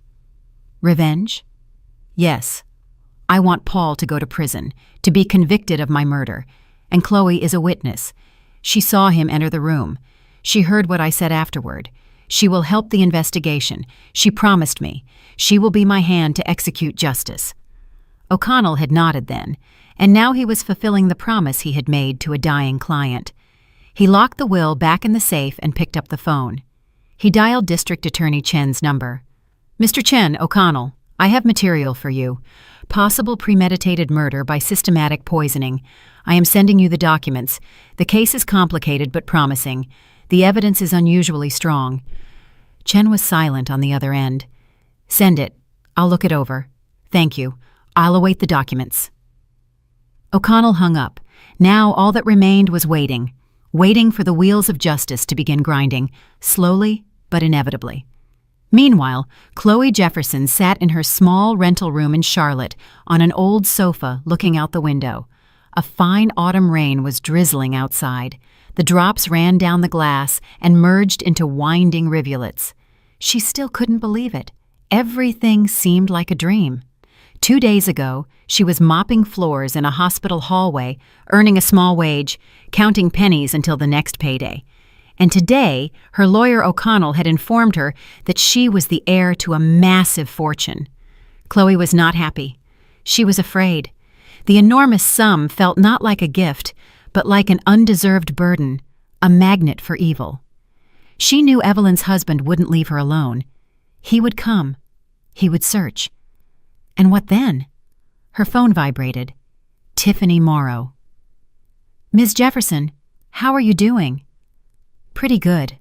"Revenge?" "Yes. I want Paul to go to prison, to be convicted of my murder. And Chloe is a witness. She saw him enter the room. She heard what I said afterward. She will help the investigation. She promised me. She will be my hand to execute justice." O'Connell had nodded then, and now he was fulfilling the promise he had made to a dying client. He locked the will back in the safe and picked up the phone. He dialed District Attorney Chen's number. "Mr. Chen, O'Connell, I have material for you. Possible premeditated murder by systematic poisoning. I am sending you the documents. The case is complicated but promising. The evidence is unusually strong." Chen was silent on the other end. "Send it. I'll look it over. Thank you. I'll await the documents. O'Connell hung up. Now all that remained was waiting. Waiting for the wheels of justice to begin grinding, slowly but inevitably. Meanwhile, Chloe Jefferson sat in her small rental room in Charlotte on an old sofa looking out the window. A fine autumn rain was drizzling outside. The drops ran down the glass and merged into winding rivulets. She still couldn't believe it. Everything seemed like a dream. 2 days ago, she was mopping floors in a hospital hallway, earning a small wage, counting pennies until the next payday. And today, her lawyer O'Connell had informed her that she was the heir to a massive fortune. Chloe was not happy. She was afraid. The enormous sum felt not like a gift, but like an undeserved burden, a magnet for evil. She knew Evelyn's husband wouldn't leave her alone. He would come. He would search. And what then? Her phone vibrated. Tiffany Morrow. Ms. Jefferson, how are you doing? Pretty good.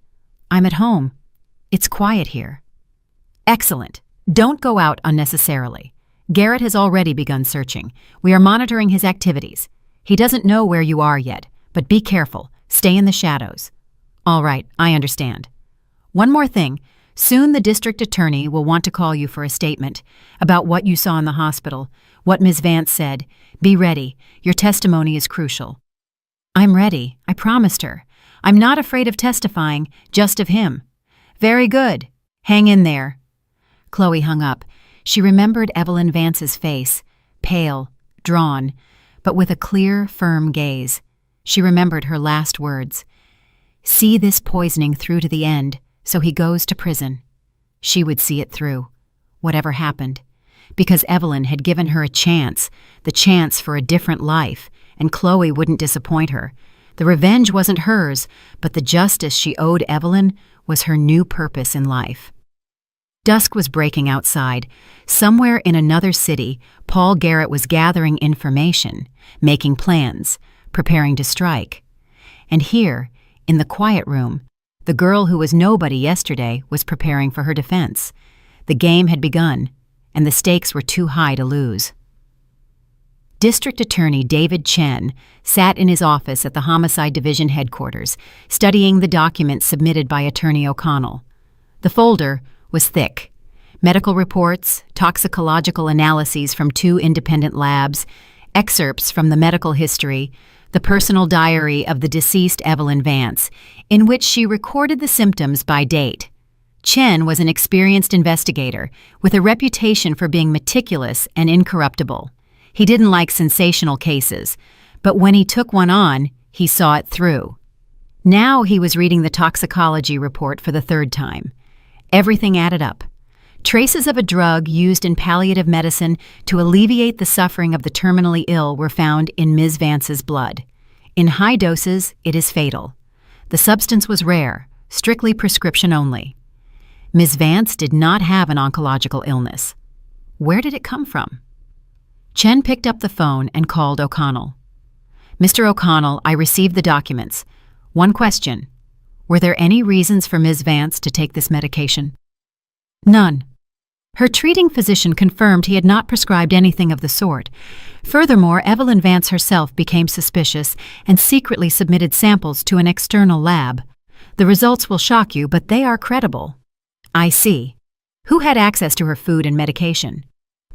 I'm at home. It's quiet here. Excellent. Don't go out unnecessarily. Garrett has already begun searching. We are monitoring his activities. He doesn't know where you are yet, but be careful. Stay in the shadows. All right, I understand. One more thing. Soon the district attorney will want to call you for a statement about what you saw in the hospital, what Ms. Vance said. Be ready. Your testimony is crucial. I'm ready. I promised her. I'm not afraid of testifying, just of him. Very good. Hang in there. Chloe hung up. She remembered Evelyn Vance's face, pale, drawn, but with a clear, firm gaze. She remembered her last words. See this poisoning through to the end, so he goes to prison. She would see it through, whatever happened, because Evelyn had given her a chance, the chance for a different life, and Chloe wouldn't disappoint her. The revenge wasn't hers, but the justice she owed Evelyn was her new purpose in life. Dusk was breaking outside. Somewhere in another city, Paul Garrett was gathering information, making plans, preparing to strike. And here, in the quiet room, the girl who was nobody yesterday was preparing for her defense. The game had begun, and the stakes were too high to lose. District Attorney David Chen sat in his office at the Homicide Division headquarters, studying the documents submitted by Attorney O'Connell. The folder was thick. Medical reports, toxicological analyses from 2 independent labs, excerpts from the medical history, the personal diary of the deceased Evelyn Vance, in which she recorded the symptoms by date. Chen was an experienced investigator with a reputation for being meticulous and incorruptible. He didn't like sensational cases, but when he took one on, he saw it through. Now he was reading the toxicology report for the 3rd time. Everything added up. Traces of a drug used in palliative medicine to alleviate the suffering of the terminally ill were found in Ms. Vance's blood. In high doses, it is fatal. The substance was rare, strictly prescription only. Ms. Vance did not have an oncological illness. Where did it come from? Chen picked up the phone and called O'Connell. Mr. O'Connell, I received the documents. One question. Were there any reasons for Ms. Vance to take this medication? None. Her treating physician confirmed he had not prescribed anything of the sort. Furthermore, Evelyn Vance herself became suspicious and secretly submitted samples to an external lab. The results will shock you, but they are credible. I see. Who had access to her food and medication?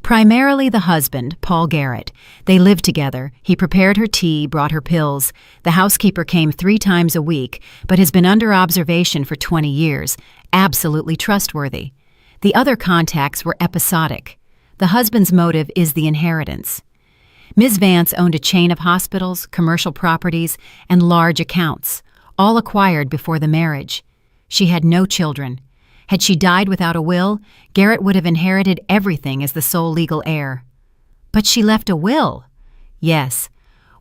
Primarily the husband, Paul Garrett. They lived together. He prepared her tea, brought her pills. The housekeeper came 3 times a week, but has been under observation for 20 years. Absolutely trustworthy. The other contacts were episodic. The husband's motive is the inheritance. Ms. Vance owned a chain of hospitals, commercial properties, and large accounts, all acquired before the marriage. She had no children. Had she died without a will, Garrett would have inherited everything as the sole legal heir. But she left a will. Yes.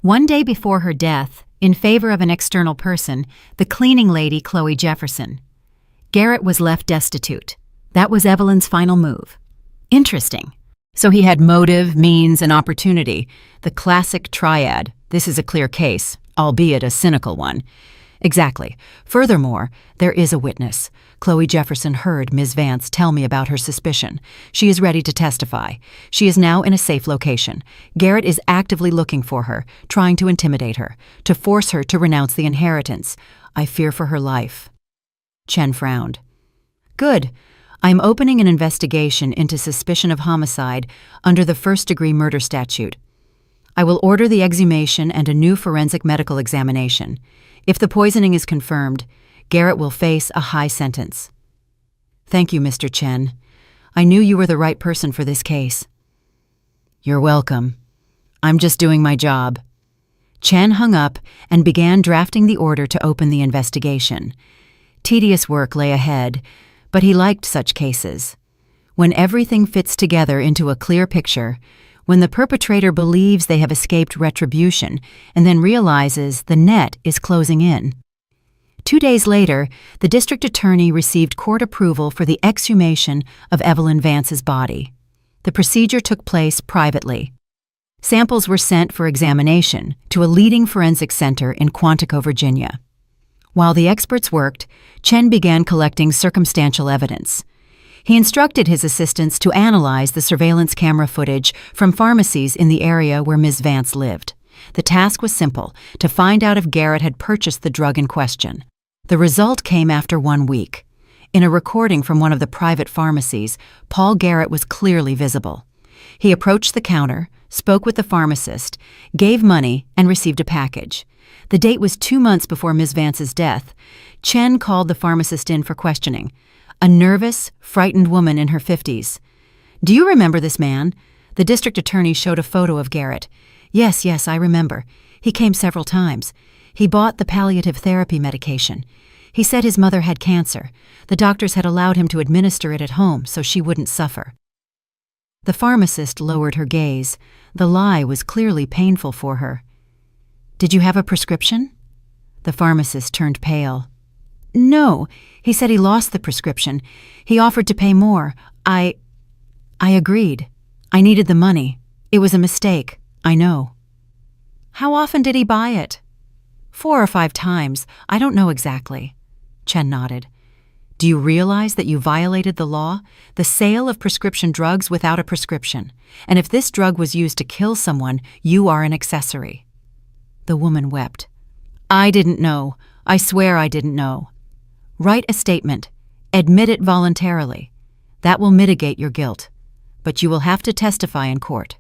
One day before her death, in favor of an external person, the cleaning lady Chloe Jefferson. Garrett was left destitute. That was Evelyn's final move. Interesting. So he had motive, means, and opportunity. The classic triad. This is a clear case, albeit a cynical one. Exactly. Furthermore, there is a witness. Chloe Jefferson heard Ms. Vance tell me about her suspicion. She is ready to testify. She is now in a safe location. Garrett is actively looking for her, trying to intimidate her, to force her to renounce the inheritance. I fear for her life. Chen frowned. Good. I'm opening an investigation into suspicion of homicide under the first-degree murder statute. I will order the exhumation and a new forensic medical examination. If the poisoning is confirmed, Garrett will face a high sentence. Thank you, Mr. Chen. I knew you were the right person for this case. You're welcome. I'm just doing my job. Chen hung up and began drafting the order to open the investigation. Tedious work lay ahead, but he liked such cases. When everything fits together into a clear picture, when the perpetrator believes they have escaped retribution and then realizes the net is closing in. 2 days later, the district attorney received court approval for the exhumation of Evelyn Vance's body. The procedure took place privately. Samples were sent for examination to a leading forensic center in Quantico, Virginia. While the experts worked, Chen began collecting circumstantial evidence. He instructed his assistants to analyze the surveillance camera footage from pharmacies in the area where Ms. Vance lived. The task was simple, to find out if Garrett had purchased the drug in question. The result came after 1 week. In a recording from one of the private pharmacies, Paul Garrett was clearly visible. He approached the counter, spoke with the pharmacist, gave money, and received a package. The date was 2 months before Ms. Vance's death. Chen called the pharmacist in for questioning. A nervous, frightened woman in her 50s. Do you remember this man? The district attorney showed a photo of Garrett. Yes, I remember. He came several times. He bought the palliative therapy medication. He said his mother had cancer. The doctors had allowed him to administer it at home so she wouldn't suffer. The pharmacist lowered her gaze. The lie was clearly painful for her. Did you have a prescription? The pharmacist turned pale. No, he said he lost the prescription. He offered to pay more. I agreed. I needed the money. It was a mistake, I know. How often did he buy it? 4 or 5 times. I don't know exactly. Chen nodded. Do you realize that you violated the law? The sale of prescription drugs without a prescription. And if this drug was used to kill someone, you are an accessory. The woman wept. I didn't know. I swear I didn't know. Write a statement. Admit it voluntarily. That will mitigate your guilt. But you will have to testify in court.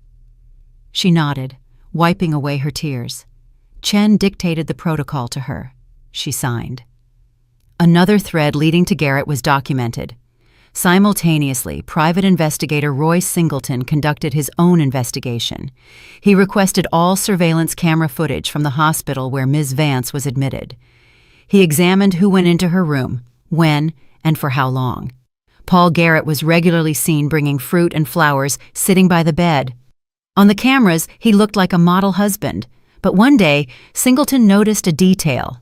She nodded, wiping away her tears. Chen dictated the protocol to her. She signed. Another thread leading to Garrett was documented. Simultaneously, private investigator Roy Singleton conducted his own investigation. He requested all surveillance camera footage from the hospital where Ms. Vance was admitted. He examined who went into her room, when, and for how long. Paul Garrett was regularly seen bringing fruit and flowers, sitting by the bed. On the cameras, he looked like a model husband, but one day, Singleton noticed a detail.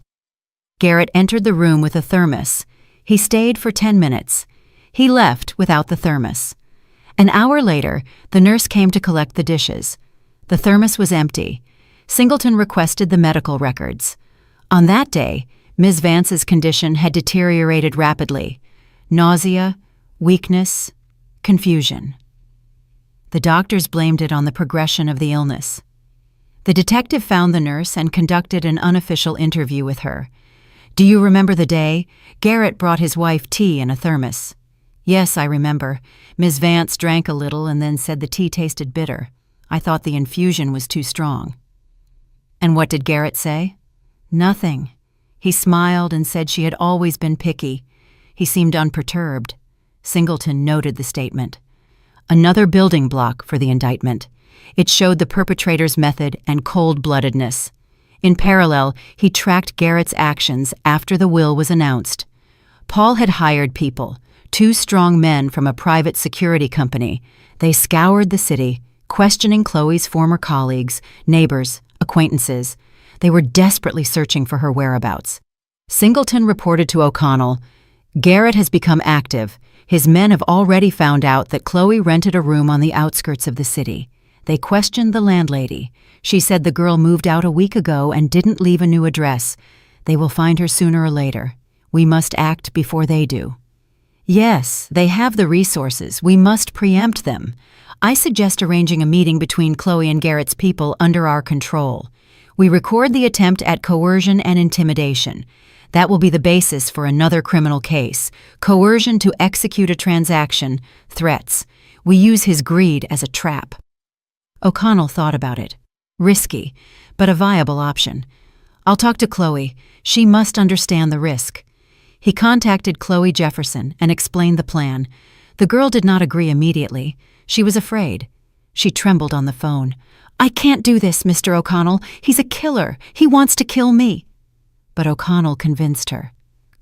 Garrett entered the room with a thermos. He stayed for 10 minutes. He left without the thermos. An hour later, the nurse came to collect the dishes. The thermos was empty. Singleton requested the medical records. On that day, Ms. Vance's condition had deteriorated rapidly. Nausea, weakness, confusion. The doctors blamed it on the progression of the illness. The detective found the nurse and conducted an unofficial interview with her. Do you remember the day? Garrett brought his wife tea in a thermos. Yes, I remember. Ms. Vance drank a little and then said the tea tasted bitter. I thought the infusion was too strong. And what did Garrett say? Nothing. He smiled and said she had always been picky. He seemed unperturbed. Singleton noted the statement. Another building block for the indictment. It showed the perpetrator's method and cold-bloodedness. In parallel, he tracked Garrett's actions after the will was announced. Paul had hired people, 2 strong men from a private security company. They scoured the city, questioning Chloe's former colleagues, neighbors, acquaintances. They were desperately searching for her whereabouts. Singleton reported to O'Connell, Garrett has become active. His men have already found out that Chloe rented a room on the outskirts of the city. They questioned the landlady. She said the girl moved out a week ago and didn't leave a new address. They will find her sooner or later. We must act before they do. Yes, they have the resources. We must preempt them. I suggest arranging a meeting between Chloe and Garrett's people under our control. We record the attempt at coercion and intimidation. That will be the basis for another criminal case. Coercion to execute a transaction, threats. We use his greed as a trap. O'Connell thought about it. Risky, but a viable option. I'll talk to Chloe. She must understand the risk. He contacted Chloe Jefferson and explained the plan. The girl did not agree immediately. She was afraid. She trembled on the phone. I can't do this, Mr. O'Connell. He's a killer. He wants to kill me. But O'Connell convinced her.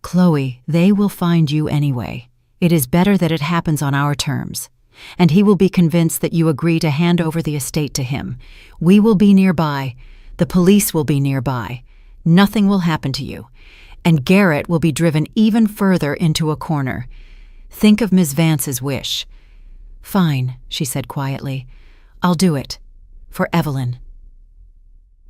Chloe, they will find you anyway. It is better that it happens on our terms. And he will be convinced that you agree to hand over the estate to him. We will be nearby. The police will be nearby. Nothing will happen to you. And Garrett will be driven even further into a corner. Think of Ms. Vance's wish. Fine, she said quietly. I'll do it. For Evelyn.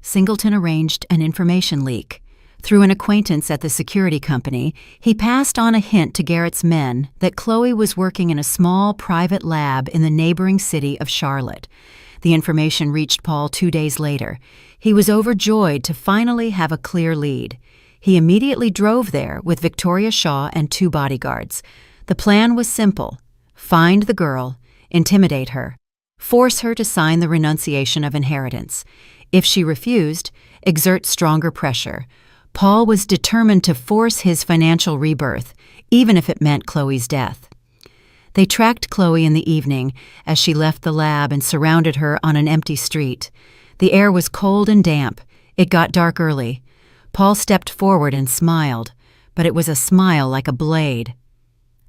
Singleton arranged an information leak. Through an acquaintance at the security company, he passed on a hint to Garrett's men that Chloe was working in a small private lab in the neighboring city of Charlotte. The information reached Paul 2 days later. He was overjoyed to finally have a clear lead. He immediately drove there with Victoria Shaw and 2 bodyguards. The plan was simple. Find the girl, intimidate her, force her to sign the renunciation of inheritance. If she refused, exert stronger pressure. Paul was determined to force his financial rebirth, even if it meant Chloe's death. They tracked Chloe in the evening as she left the lab and surrounded her on an empty street. The air was cold and damp. It got dark early. Paul stepped forward and smiled, but it was a smile like a blade.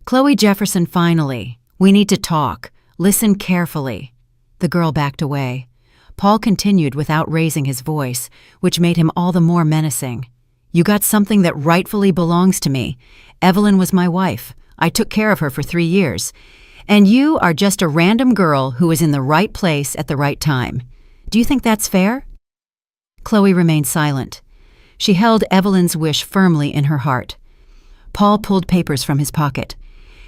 Chloe Jefferson, finally. We need to talk. Listen carefully. The girl backed away. Paul continued without raising his voice, which made him all the more menacing. You got something that rightfully belongs to me. Evelyn was my wife. I took care of her for 3 years. And you are just a random girl who was in the right place at the right time. Do you think that's fair? Chloe remained silent. She held Evelyn's wish firmly in her heart. Paul pulled papers from his pocket.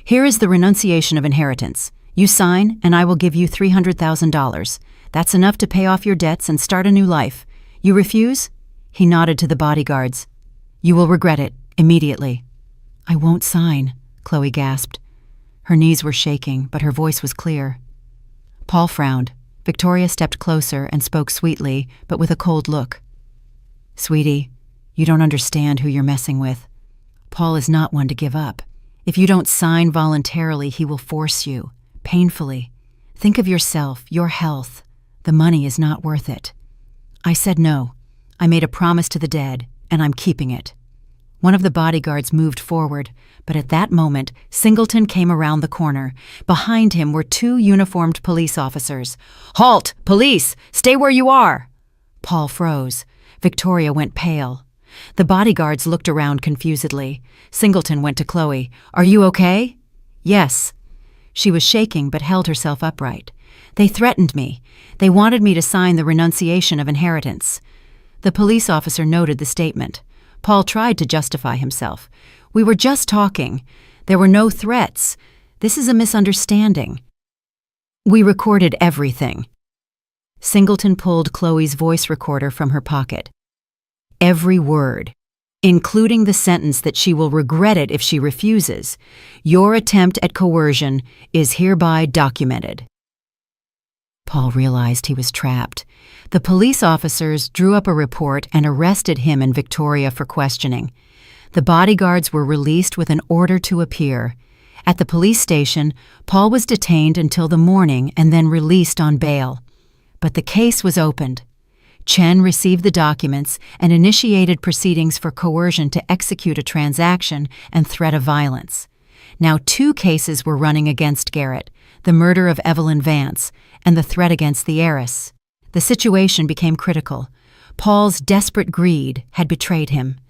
Here is the renunciation of inheritance. You sign, and I will give you $300,000. That's enough to pay off your debts and start a new life. You refuse? He nodded to the bodyguards. You will regret it, immediately. I won't sign, Chloe gasped. Her knees were shaking, but her voice was clear. Paul frowned. Victoria stepped closer and spoke sweetly, but with a cold look. Sweetie, you don't understand who you're messing with. Paul is not one to give up. If you don't sign voluntarily, he will force you, painfully. Think of yourself, your health. The money is not worth it. I said no. I made a promise to the dead, and I'm keeping it. One of the bodyguards moved forward, but at that moment, Singleton came around the corner. Behind him were 2 uniformed police officers. Halt! Police! Stay where you are! Paul froze. Victoria went pale. The bodyguards looked around confusedly. Singleton went to Chloe. Are you okay? Yes. She was shaking but held herself upright. They threatened me. They wanted me to sign the renunciation of inheritance. The police officer noted the statement. Paul tried to justify himself. We were just talking. There were no threats. This is a misunderstanding. We recorded everything. Singleton pulled Chloe's voice recorder from her pocket. Every word, including the sentence that she will regret it if she refuses. Your attempt at coercion is hereby documented. Paul realized he was trapped. The police officers drew up a report and arrested him and Victoria for questioning. The bodyguards were released with an order to appear. At the police station, Paul was detained until the morning and then released on bail. But the case was opened. Chen received the documents and initiated proceedings for coercion to execute a transaction and threat of violence. Now 2 cases were running against Garrett, the murder of Evelyn Vance and the threat against the heiress. The situation became critical. Paul's desperate greed had betrayed him.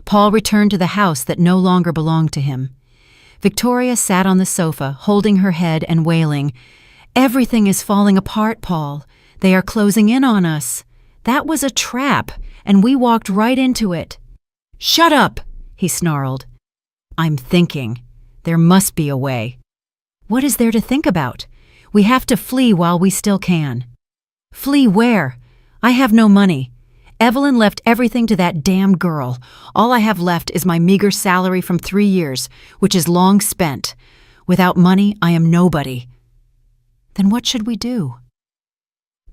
Paul returned to the house that no longer belonged to him. Victoria sat on the sofa, holding her head and wailing, Everything is falling apart, Paul. They are closing in on us. That was a trap, and we walked right into it. "Shut up!" he snarled. "I'm thinking. There must be a way." "What is there to think about? We have to flee while we still can." "Flee where? I have no money. Evelyn left everything to that damn girl. All I have left is my meager salary from 3 years, which is long spent. Without money, I am nobody." "Then what should we do?"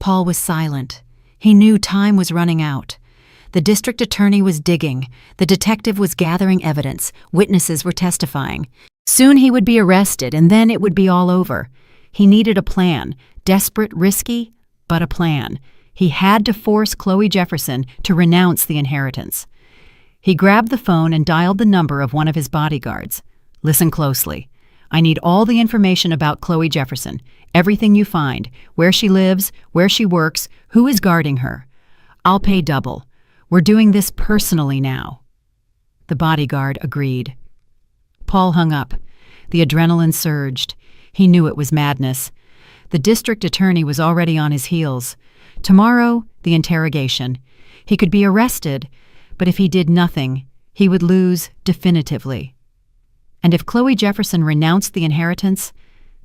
Paul was silent. He knew time was running out. The district attorney was digging. The detective was gathering evidence. Witnesses were testifying. Soon he would be arrested, and then it would be all over. He needed a plan. Desperate, risky, but a plan. He had to force Chloe Jefferson to renounce the inheritance. He grabbed the phone and dialed the number of one of his bodyguards. "Listen closely. I need all the information about Chloe Jefferson. Everything you find. Where she lives, where she works, who is guarding her. I'll pay double. We're doing this personally now." The bodyguard agreed. Paul hung up. The adrenaline surged. He knew it was madness. The district attorney was already on his heels. Tomorrow, the interrogation. He could be arrested, but if he did nothing, he would lose definitively. And if Chloe Jefferson renounced the inheritance,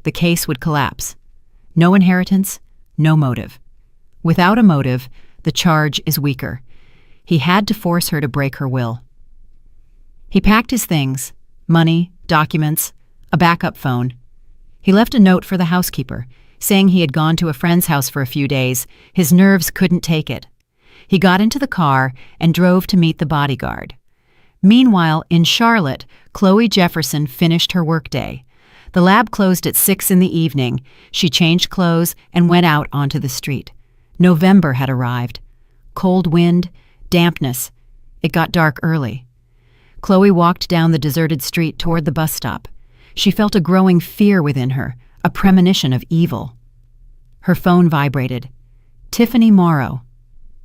the case would collapse. No inheritance, no motive. Without a motive, the charge is weaker. He had to force her to break her will. He packed his things, money, documents, a backup phone. He left a note for the housekeeper, saying he had gone to a friend's house for a few days. His nerves couldn't take it. He got into the car and drove to meet the bodyguard. Meanwhile, in Charlotte, Chloe Jefferson finished her workday. The lab closed at 6 in the evening. She changed clothes and went out onto the street. November had arrived. Cold wind, dampness. It got dark early. Chloe walked down the deserted street toward the bus stop. She felt a growing fear within her, a premonition of evil. Her phone vibrated. Tiffany Morrow.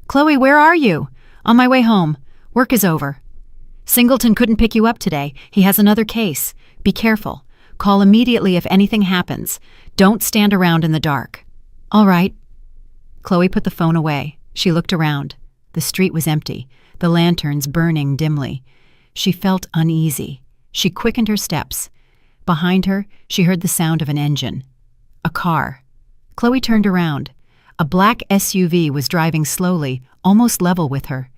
"Chloe, where are you?" "On my way home. Work is over." "Singleton couldn't pick you up today. He has another case. Be careful. Call immediately if anything happens. Don't stand around in the dark." "All right." Chloe put the phone away. She looked around. The street was empty, the lanterns burning dimly. She felt uneasy. She quickened her steps. Behind her, she heard the sound of an engine. A car. Chloe turned around. A black SUV was driving slowly, almost level with her.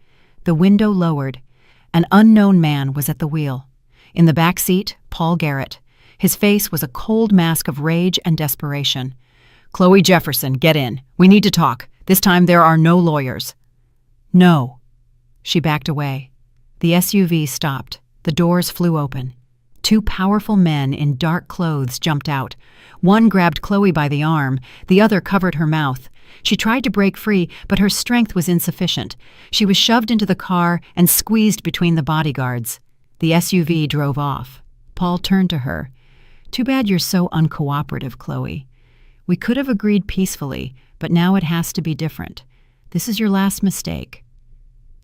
The window lowered. An unknown man was at the wheel. In the back seat, Paul Garrett. His face was a cold mask of rage and desperation. "Chloe Jefferson, get in. We need to talk. This time there are no lawyers." "No." She backed away. The SUV stopped. The doors flew open. 2 powerful men in dark clothes jumped out. One grabbed Chloe by the arm, the other covered her mouth. She tried to break free, but her strength was insufficient. She was shoved into the car and squeezed between the bodyguards. The SUV drove off. Paul turned to her. "Too bad you're so uncooperative, Chloe. We could have agreed peacefully, but now it has to be different. This is your last mistake."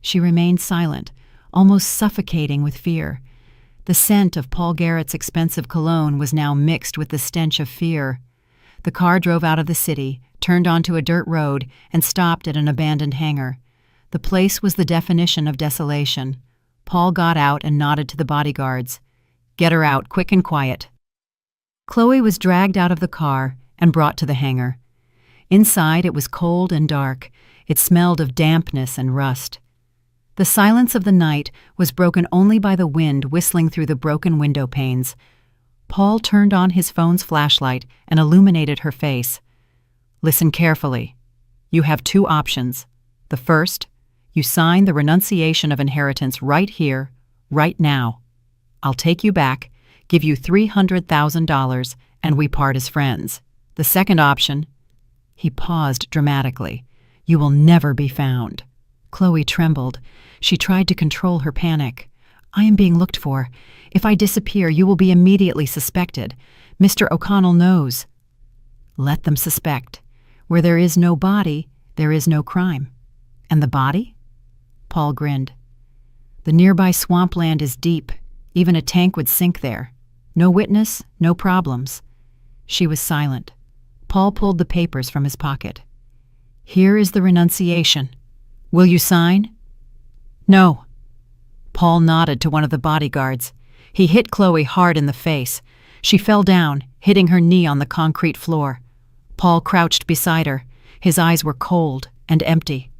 She remained silent, almost suffocating with fear. The scent of Paul Garrett's expensive cologne was now mixed with the stench of fear. The car drove out of the city, turned onto a dirt road, and stopped at an abandoned hangar. The place was the definition of desolation. Paul got out and nodded to the bodyguards. "Get her out, quick and quiet." Chloe was dragged out of the car and brought to the hangar. Inside it was cold and dark. It smelled of dampness and rust. The silence of the night was broken only by the wind whistling through the broken window panes. Paul turned on his phone's flashlight and illuminated her face. "Listen carefully. You have 2 options. The first, you sign the renunciation of inheritance right here, right now. I'll take you back, give you $300,000, and we part as friends. The second option..." He paused dramatically. "You will never be found." Chloe trembled. She tried to control her panic. "I am being looked for. If I disappear, you will be immediately suspected. Mr. O'Connell knows." "Let them suspect. Where there is no body, there is no crime." "And the body?" Paul grinned. "The nearby swampland is deep. Even a tank would sink there. No witness, no problems." She was silent. Paul pulled the papers from his pocket. "Here is the renunciation. Will you sign?" "No." Paul nodded to one of the bodyguards. He hit Chloe hard in the face. She fell down, hitting her knee on the concrete floor. Paul crouched beside her. His eyes were cold and empty.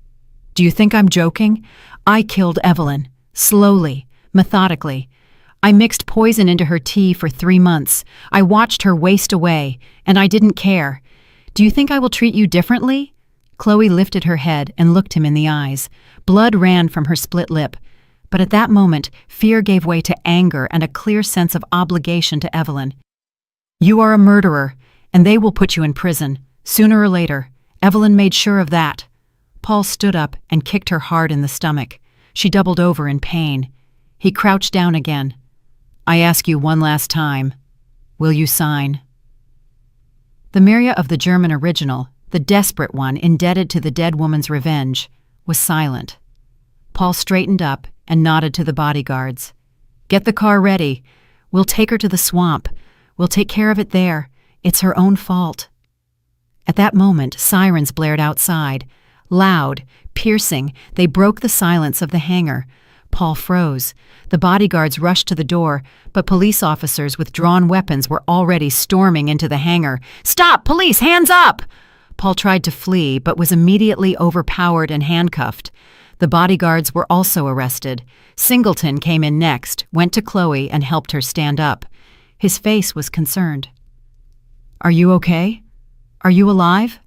"Do you think I'm joking? I killed Evelyn. Slowly, methodically. I mixed poison into her tea for 3 months. I watched her waste away, and I didn't care. Do you think I will treat you differently?" Chloe lifted her head and looked him in the eyes. Blood ran from her split lip. But at that moment, fear gave way to anger and a clear sense of obligation to Evelyn. "You are a murderer, and they will put you in prison, sooner or later. Evelyn made sure of that." Paul stood up and kicked her hard in the stomach. She doubled over in pain. He crouched down again. "I ask you one last time. Will you sign?" The Mirya of the German original, the desperate one indebted to the dead woman's revenge, was silent. Paul straightened up and nodded to the bodyguards. "Get the car ready. We'll take her to the swamp. We'll take care of it there. It's her own fault." At that moment, sirens blared outside. Loud, piercing, they broke the silence of the hangar. Paul froze. The bodyguards rushed to the door, but police officers with drawn weapons were already storming into the hangar. "Stop! Police! Hands up!" Paul tried to flee, but was immediately overpowered and handcuffed. The bodyguards were also arrested. Singleton came in next, went to Chloe, and helped her stand up. His face was concerned. "Are you okay? Are you alive?"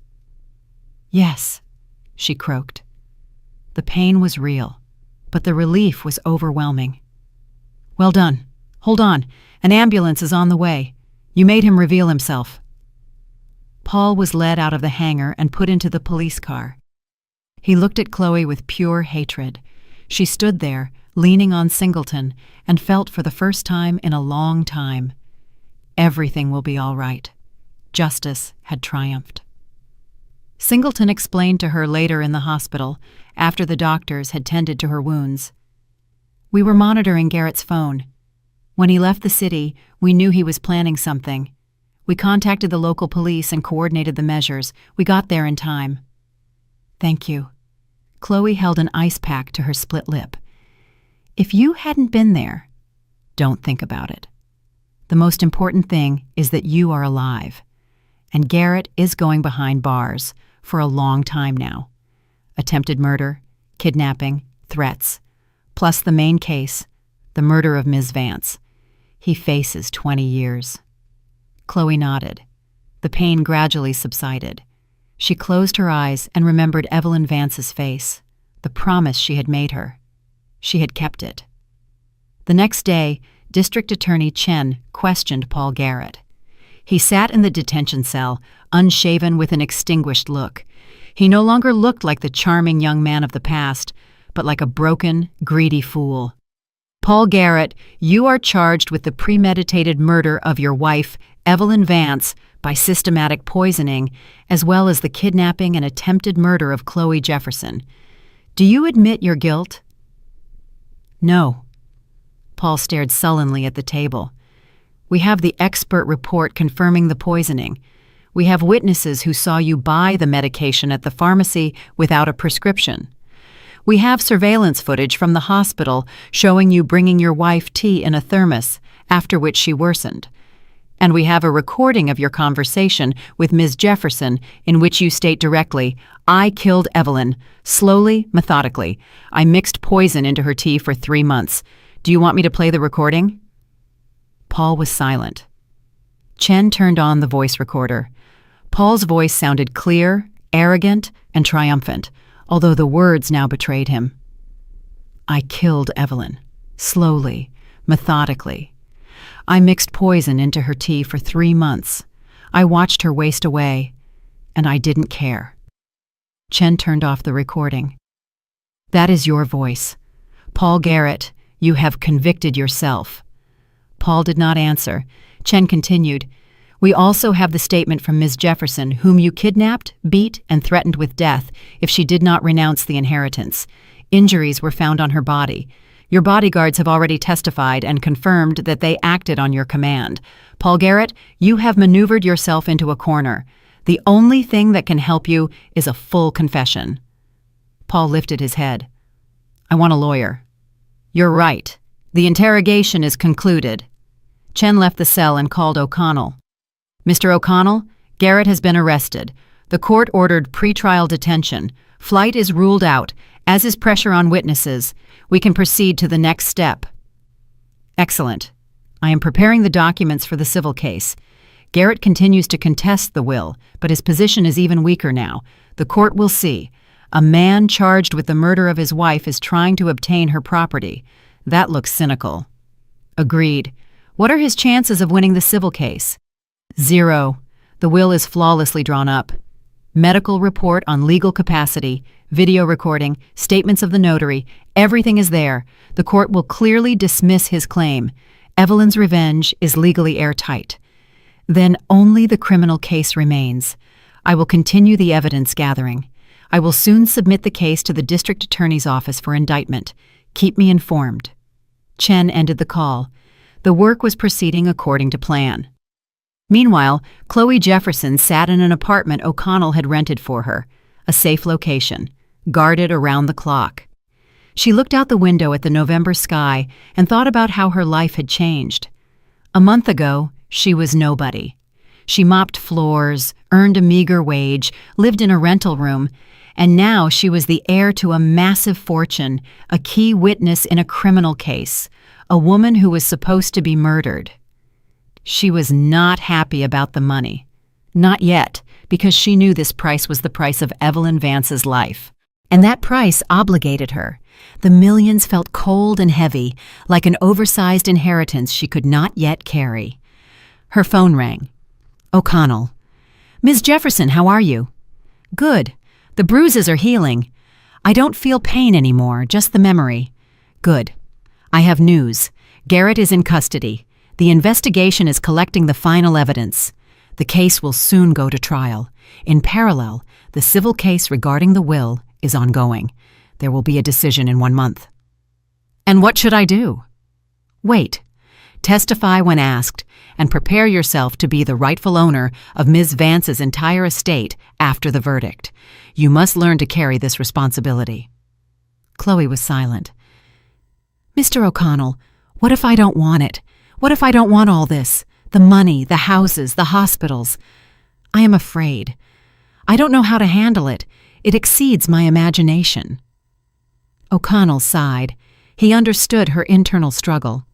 "Yes," she croaked. The pain was real, but the relief was overwhelming. "Well done. Hold on. An ambulance is on the way. You made him reveal himself." Paul was led out of the hangar and put into the police car. He looked at Chloe with pure hatred. She stood there, leaning on Singleton, and felt for the first time in a long time. Everything will be all right. Justice had triumphed. Singleton explained to her later in the hospital, after the doctors had tended to her wounds. "We were monitoring Garrett's phone. When he left the city, we knew he was planning something. We contacted the local police and coordinated the measures. We got there in time." "Thank you." Chloe held an ice pack to her split lip. "If you hadn't been there, don't think about it. The most important thing is that you are alive. And Garrett is going behind bars for a long time now. Attempted murder, kidnapping, threats, plus the main case, the murder of Ms. Vance. He faces 20 years. Chloe nodded. The pain gradually subsided. She closed her eyes and remembered Evelyn Vance's face, the promise she had made her. She had kept it. The next day, District Attorney Chen questioned Paul Garrett. He sat in the detention cell, unshaven with an extinguished look. He no longer looked like the charming young man of the past, but like a broken, greedy fool. "Paul Garrett, you are charged with the premeditated murder of your wife, Evelyn Vance, by systematic poisoning, as well as the kidnapping and attempted murder of Chloe Jefferson. Do you admit your guilt?" "No." Paul stared sullenly at the table. "We have the expert report confirming the poisoning. We have witnesses who saw you buy the medication at the pharmacy without a prescription. We have surveillance footage from the hospital showing you bringing your wife tea in a thermos, after which she worsened. And we have a recording of your conversation with Ms. Jefferson in which you state directly, 'I killed Evelyn, slowly, methodically. I mixed poison into her tea for 3 months. Do you want me to play the recording?'" Paul was silent. Chen turned on the voice recorder. Paul's voice sounded clear, arrogant, and triumphant, although the words now betrayed him. "I killed Evelyn, slowly, methodically. I mixed poison into her tea for 3 months. I watched her waste away, and I didn't care." Chen turned off the recording. "That is your voice. Paul Garrett, you have convicted yourself." Paul did not answer. Chen continued, "We also have the statement from Ms. Jefferson, whom you kidnapped, beat, and threatened with death if she did not renounce the inheritance. Injuries were found on her body. Your bodyguards have already testified and confirmed that they acted on your command. Paul Garrett, you have maneuvered yourself into a corner. The only thing that can help you is a full confession." Paul lifted his head. "I want a lawyer." You're right. The interrogation is concluded. Chen left the cell and called O'Connell. Mr. O'Connell, Garrett has been arrested. The court ordered pretrial detention. Flight is ruled out, as is pressure on witnesses. We can proceed to the next step. Excellent. I am preparing the documents for the civil case. Garrett continues to contest the will, but his position is even weaker now. The court will see. A man charged with the murder of his wife is trying to obtain her property. That looks cynical. Agreed. What are his chances of winning the civil case? 0. The will is flawlessly drawn up. Medical report on legal capacity, video recording, statements of the notary, everything is there. The court will clearly dismiss his claim. Evelyn's revenge is legally airtight. Then only the criminal case remains. I will continue the evidence gathering. I will soon submit the case to the district attorney's office for indictment. Keep me informed. Chen ended the call. The work was proceeding according to plan. Meanwhile, Chloe Jefferson sat in an apartment O'Connell had rented for her, a safe location, guarded around the clock. She looked out the window at the November sky and thought about how her life had changed. A month ago, she was nobody. She mopped floors, earned a meager wage, lived in a rental room, and now she was the heir to a massive fortune, a key witness in a criminal case, a woman who was supposed to be murdered. She was not happy about the money. Not yet, because she knew this price was the price of Evelyn Vance's life. And that price obligated her. The millions felt cold and heavy, like an oversized inheritance she could not yet carry. Her phone rang. O'Connell. Ms. Jefferson, how are you? Good. The bruises are healing. I don't feel pain anymore, just the memory. Good. I have news. Garrett is in custody. The investigation is collecting the final evidence. The case will soon go to trial. In parallel, the civil case regarding the will is ongoing. There will be a decision in 1 month. And what should I do? Wait. Testify when asked, and prepare yourself to be the rightful owner of Ms. Vance's entire estate after the verdict. You must learn to carry this responsibility. Chloe was silent. Mr. O'Connell, what if I don't want it? What if I don't want all this? The money, the houses, the hospitals. I am afraid. I don't know how to handle it. It exceeds my imagination. O'Connell sighed. He understood her internal struggle.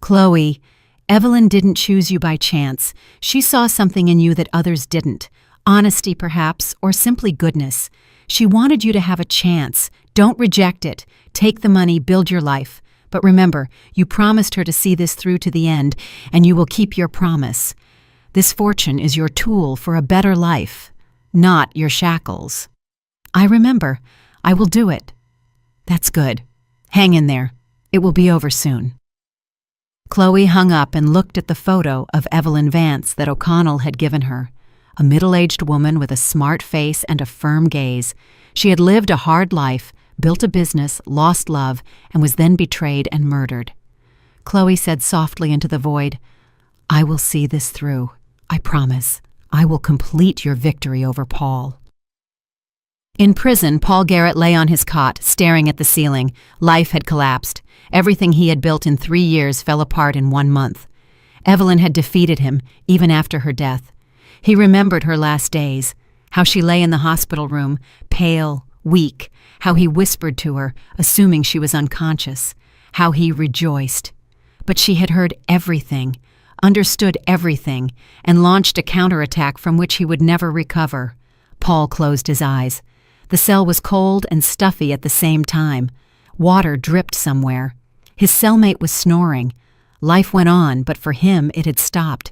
Chloe, Evelyn didn't choose you by chance. She saw something in you that others didn't. Honesty, perhaps, or simply goodness. She wanted you to have a chance. Don't reject it. Take the money, build your life. But remember, you promised her to see this through to the end, and you will keep your promise. This fortune is your tool for a better life, not your shackles. I remember. I will do it. That's good. Hang in there. It will be over soon. Chloe hung up and looked at the photo of Evelyn Vance that O'Connell had given her. A middle-aged woman with a smart face and a firm gaze. She had lived a hard life, built a business, lost love, and was then betrayed and murdered. Chloe said softly into the void, I will see this through. I promise. I will complete your victory over Paul. In prison, Paul Garrett lay on his cot, staring at the ceiling. Life had collapsed. Everything he had built in 3 years fell apart in 1 month. Evelyn had defeated him, even after her death. He remembered her last days, how she lay in the hospital room, pale, weak, how he whispered to her, assuming she was unconscious, how he rejoiced. But she had heard everything, understood everything, and launched a counterattack from which he would never recover. Paul closed his eyes. The cell was cold and stuffy at the same time. Water dripped somewhere. His cellmate was snoring. Life went on, but for him it had stopped.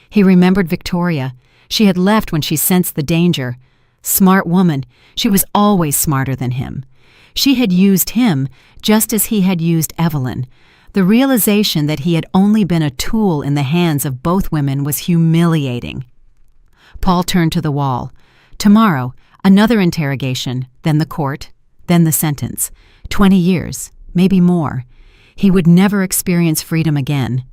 He remembered Victoria. She had left when she sensed the danger. Smart woman, she was always smarter than him. She had used him just as he had used Evelyn. The realization that he had only been a tool in the hands of both women was humiliating. Paul turned to the wall. Tomorrow, another interrogation, then the court, then the sentence. 20 years, maybe more. He would never experience freedom again.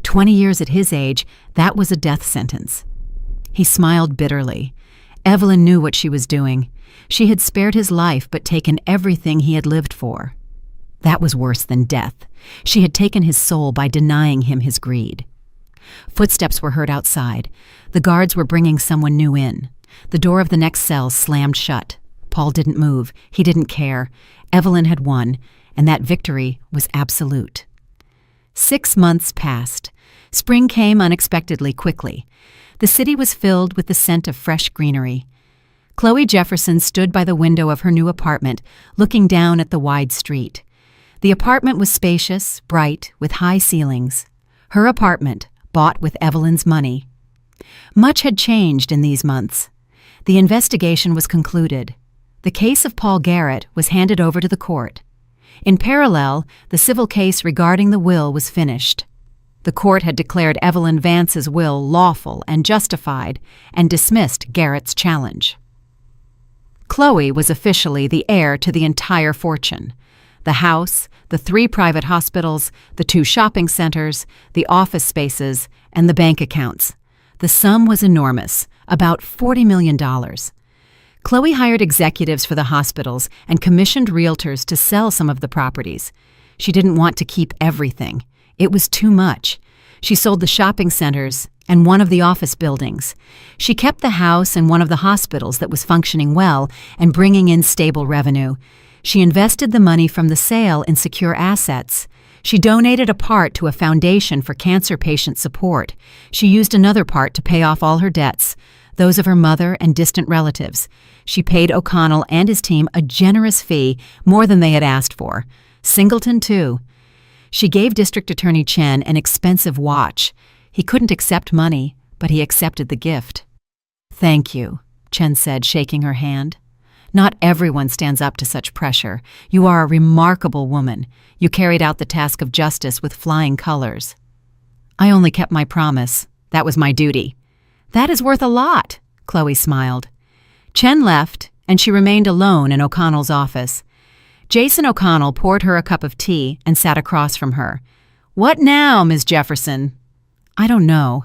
20 years at his age, that was a death sentence. He smiled bitterly. Evelyn knew what she was doing. She had spared his life but taken everything he had lived for. That was worse than death. She had taken his soul by denying him his greed. Footsteps were heard outside. The guards were bringing someone new in. The door of the next cell slammed shut. Paul didn't move. He didn't care. Evelyn had won, and that victory was absolute. 6 months passed. Spring came unexpectedly quickly. The city was filled with the scent of fresh greenery. Chloe Jefferson stood by the window of her new apartment, looking down at the wide street. The apartment was spacious, bright, with high ceilings. Her apartment, bought with Evelyn's money. Much had changed in these months. The investigation was concluded. The case of Paul Garrett was handed over to the court. In parallel, the civil case regarding the will was finished. The court had declared Evelyn Vance's will lawful and justified and dismissed Garrett's challenge. Chloe was officially the heir to the entire fortune. The house, the 3 private hospitals, the 2 shopping centers, the office spaces, and the bank accounts. The sum was enormous, about $40 million. Chloe hired executives for the hospitals and commissioned realtors to sell some of the properties. She didn't want to keep everything. It was too much. She sold the shopping centers and one of the office buildings. She kept the house and one of the hospitals that was functioning well and bringing in stable revenue. She invested the money from the sale in secure assets. She donated a part to a foundation for cancer patient support. She used another part to pay off all her debts, those of her mother and distant relatives. She paid O'Connell and his team a generous fee, more than they had asked for. Singleton, too. She gave District Attorney Chen an expensive watch. He couldn't accept money, but he accepted the gift. "Thank you," Chen said, shaking her hand. "Not everyone stands up to such pressure. You are a remarkable woman. You carried out the task of justice with flying colors." "I only kept my promise. That was my duty." "That is worth a lot," Chloe smiled. Chen left, and she remained alone in O'Connell's office. Jason O'Connell poured her a cup of tea and sat across from her. "What now, Ms. Jefferson?" "I don't know.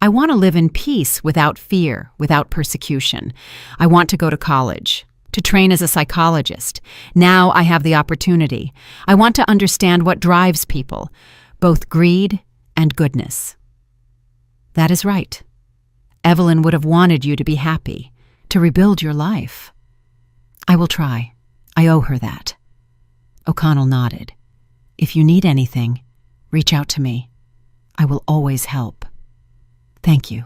I want to live in peace without fear, without persecution. I want to go to college, to train as a psychologist. Now I have the opportunity. I want to understand what drives people, both greed and goodness." "That is right. Evelyn would have wanted you to be happy, to rebuild your life." "I will try. I owe her that." O'Connell nodded. "If you need anything, reach out to me. I will always help." "Thank you."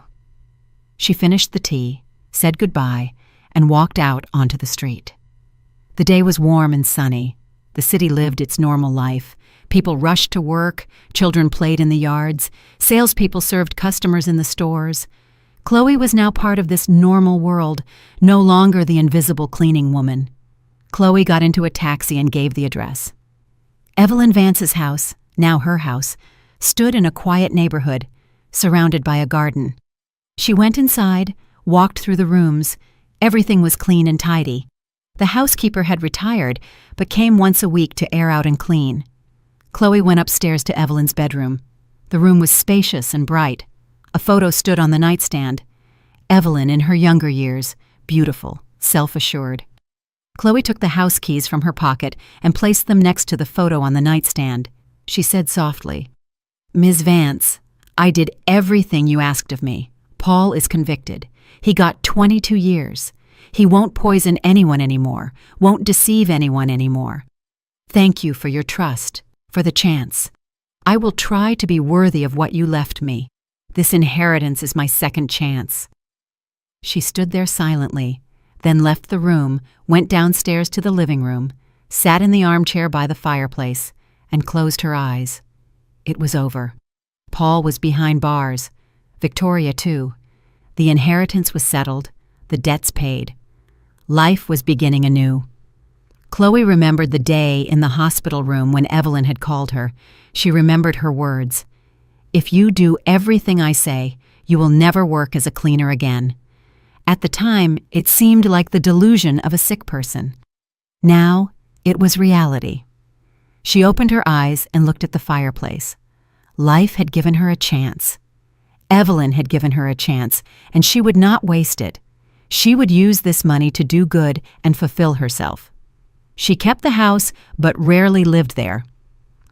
She finished the tea, said goodbye, and walked out onto the street. The day was warm and sunny. The city lived its normal life. People rushed to work, children played in the yards, salespeople served customers in the stores. Chloe was now part of this normal world, no longer the invisible cleaning woman. Chloe got into a taxi and gave the address. Evelyn Vance's house, now her house, stood in a quiet neighborhood, surrounded by a garden. She went inside, walked through the rooms. Everything was clean and tidy. The housekeeper had retired, but came once a week to air out and clean. Chloe went upstairs to Evelyn's bedroom. The room was spacious and bright. A photo stood on the nightstand. Evelyn in her younger years, beautiful, self-assured. Chloe took the house keys from her pocket and placed them next to the photo on the nightstand. She said softly, "Ms. Vance, I did everything you asked of me. Paul is convicted. He got 22 years. He won't poison anyone anymore, won't deceive anyone anymore. Thank you for your trust, for the chance. I will try to be worthy of what you left me. This inheritance is my second chance." She stood there silently, then left the room, went downstairs to the living room, sat in the armchair by the fireplace, and closed her eyes. It was over. Paul was behind bars. Victoria, too. The inheritance was settled, the debts paid. Life was beginning anew. Chloe remembered the day in the hospital room when Evelyn had called her. She remembered her words. "If you do everything I say, you will never work as a cleaner again." At the time, it seemed like the delusion of a sick person. Now, it was reality. She opened her eyes and looked at the fireplace. Life had given her a chance. Evelyn had given her a chance, and she would not waste it. She would use this money to do good and fulfill herself. She kept the house, but rarely lived there.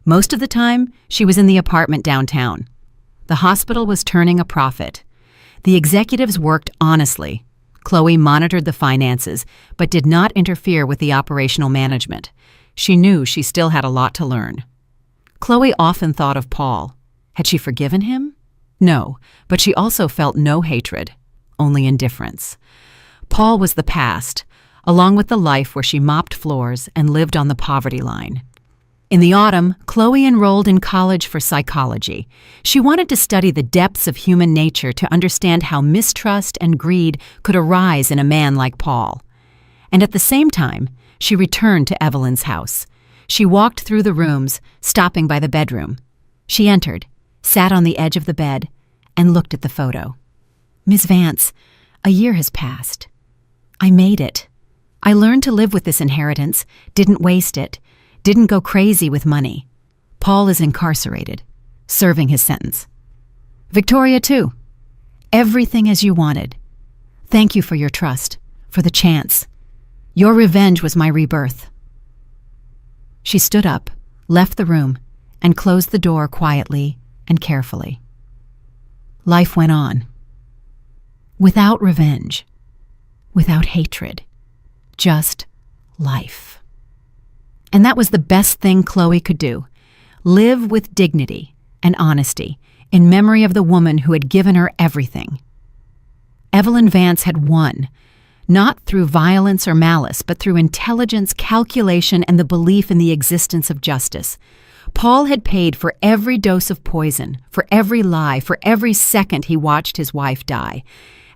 Most of the time, she was in the apartment downtown. The hospital was turning a profit. The executives worked honestly. Chloe monitored the finances, but did not interfere with the operational management. She knew she still had a lot to learn. Chloe often thought of Paul. Had she forgiven him? No, but she also felt no hatred, only indifference. Paul was the past, along with the life where she mopped floors and lived on the poverty line. In the autumn, Chloe enrolled in college for psychology. She wanted to study the depths of human nature to understand how mistrust and greed could arise in a man like Paul. And at the same time, she returned to Evelyn's house. She walked through the rooms, stopping by the bedroom. She entered, sat on the edge of the bed, and looked at the photo. "Miss Vance, a year has passed. I made it. I learned to live with this inheritance, didn't waste it, didn't go crazy with money. Paul is incarcerated, serving his sentence. Victoria, too. Everything as you wanted. Thank you for your trust, for the chance. Your revenge was my rebirth." She stood up, left the room, and closed the door quietly and carefully. Life went on. Without revenge, without hatred, just life. And that was the best thing Chloe could do. Live with dignity and honesty in memory of the woman who had given her everything. Evelyn Vance had won, not through violence or malice, but through intelligence, calculation, and the belief in the existence of justice. Paul had paid for every dose of poison, for every lie, for every second he watched his wife die.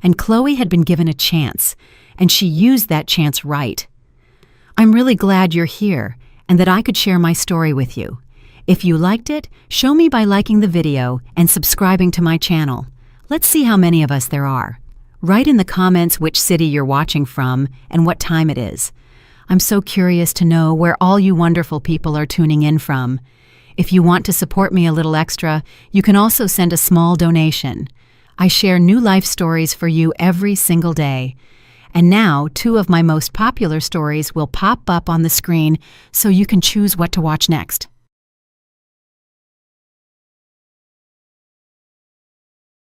And Chloe had been given a chance, and she used that chance right. I'm really glad you're here and that I could share my story with you. If you liked it, show me by liking the video and subscribing to my channel. Let's see how many of us there are. Write in the comments which city you're watching from and what time it is. I'm so curious to know where all you wonderful people are tuning in from. If you want to support me a little extra, you can also send a small donation. I share new life stories for you every single day. And now, 2 of my most popular stories will pop up on the screen so you can choose what to watch next.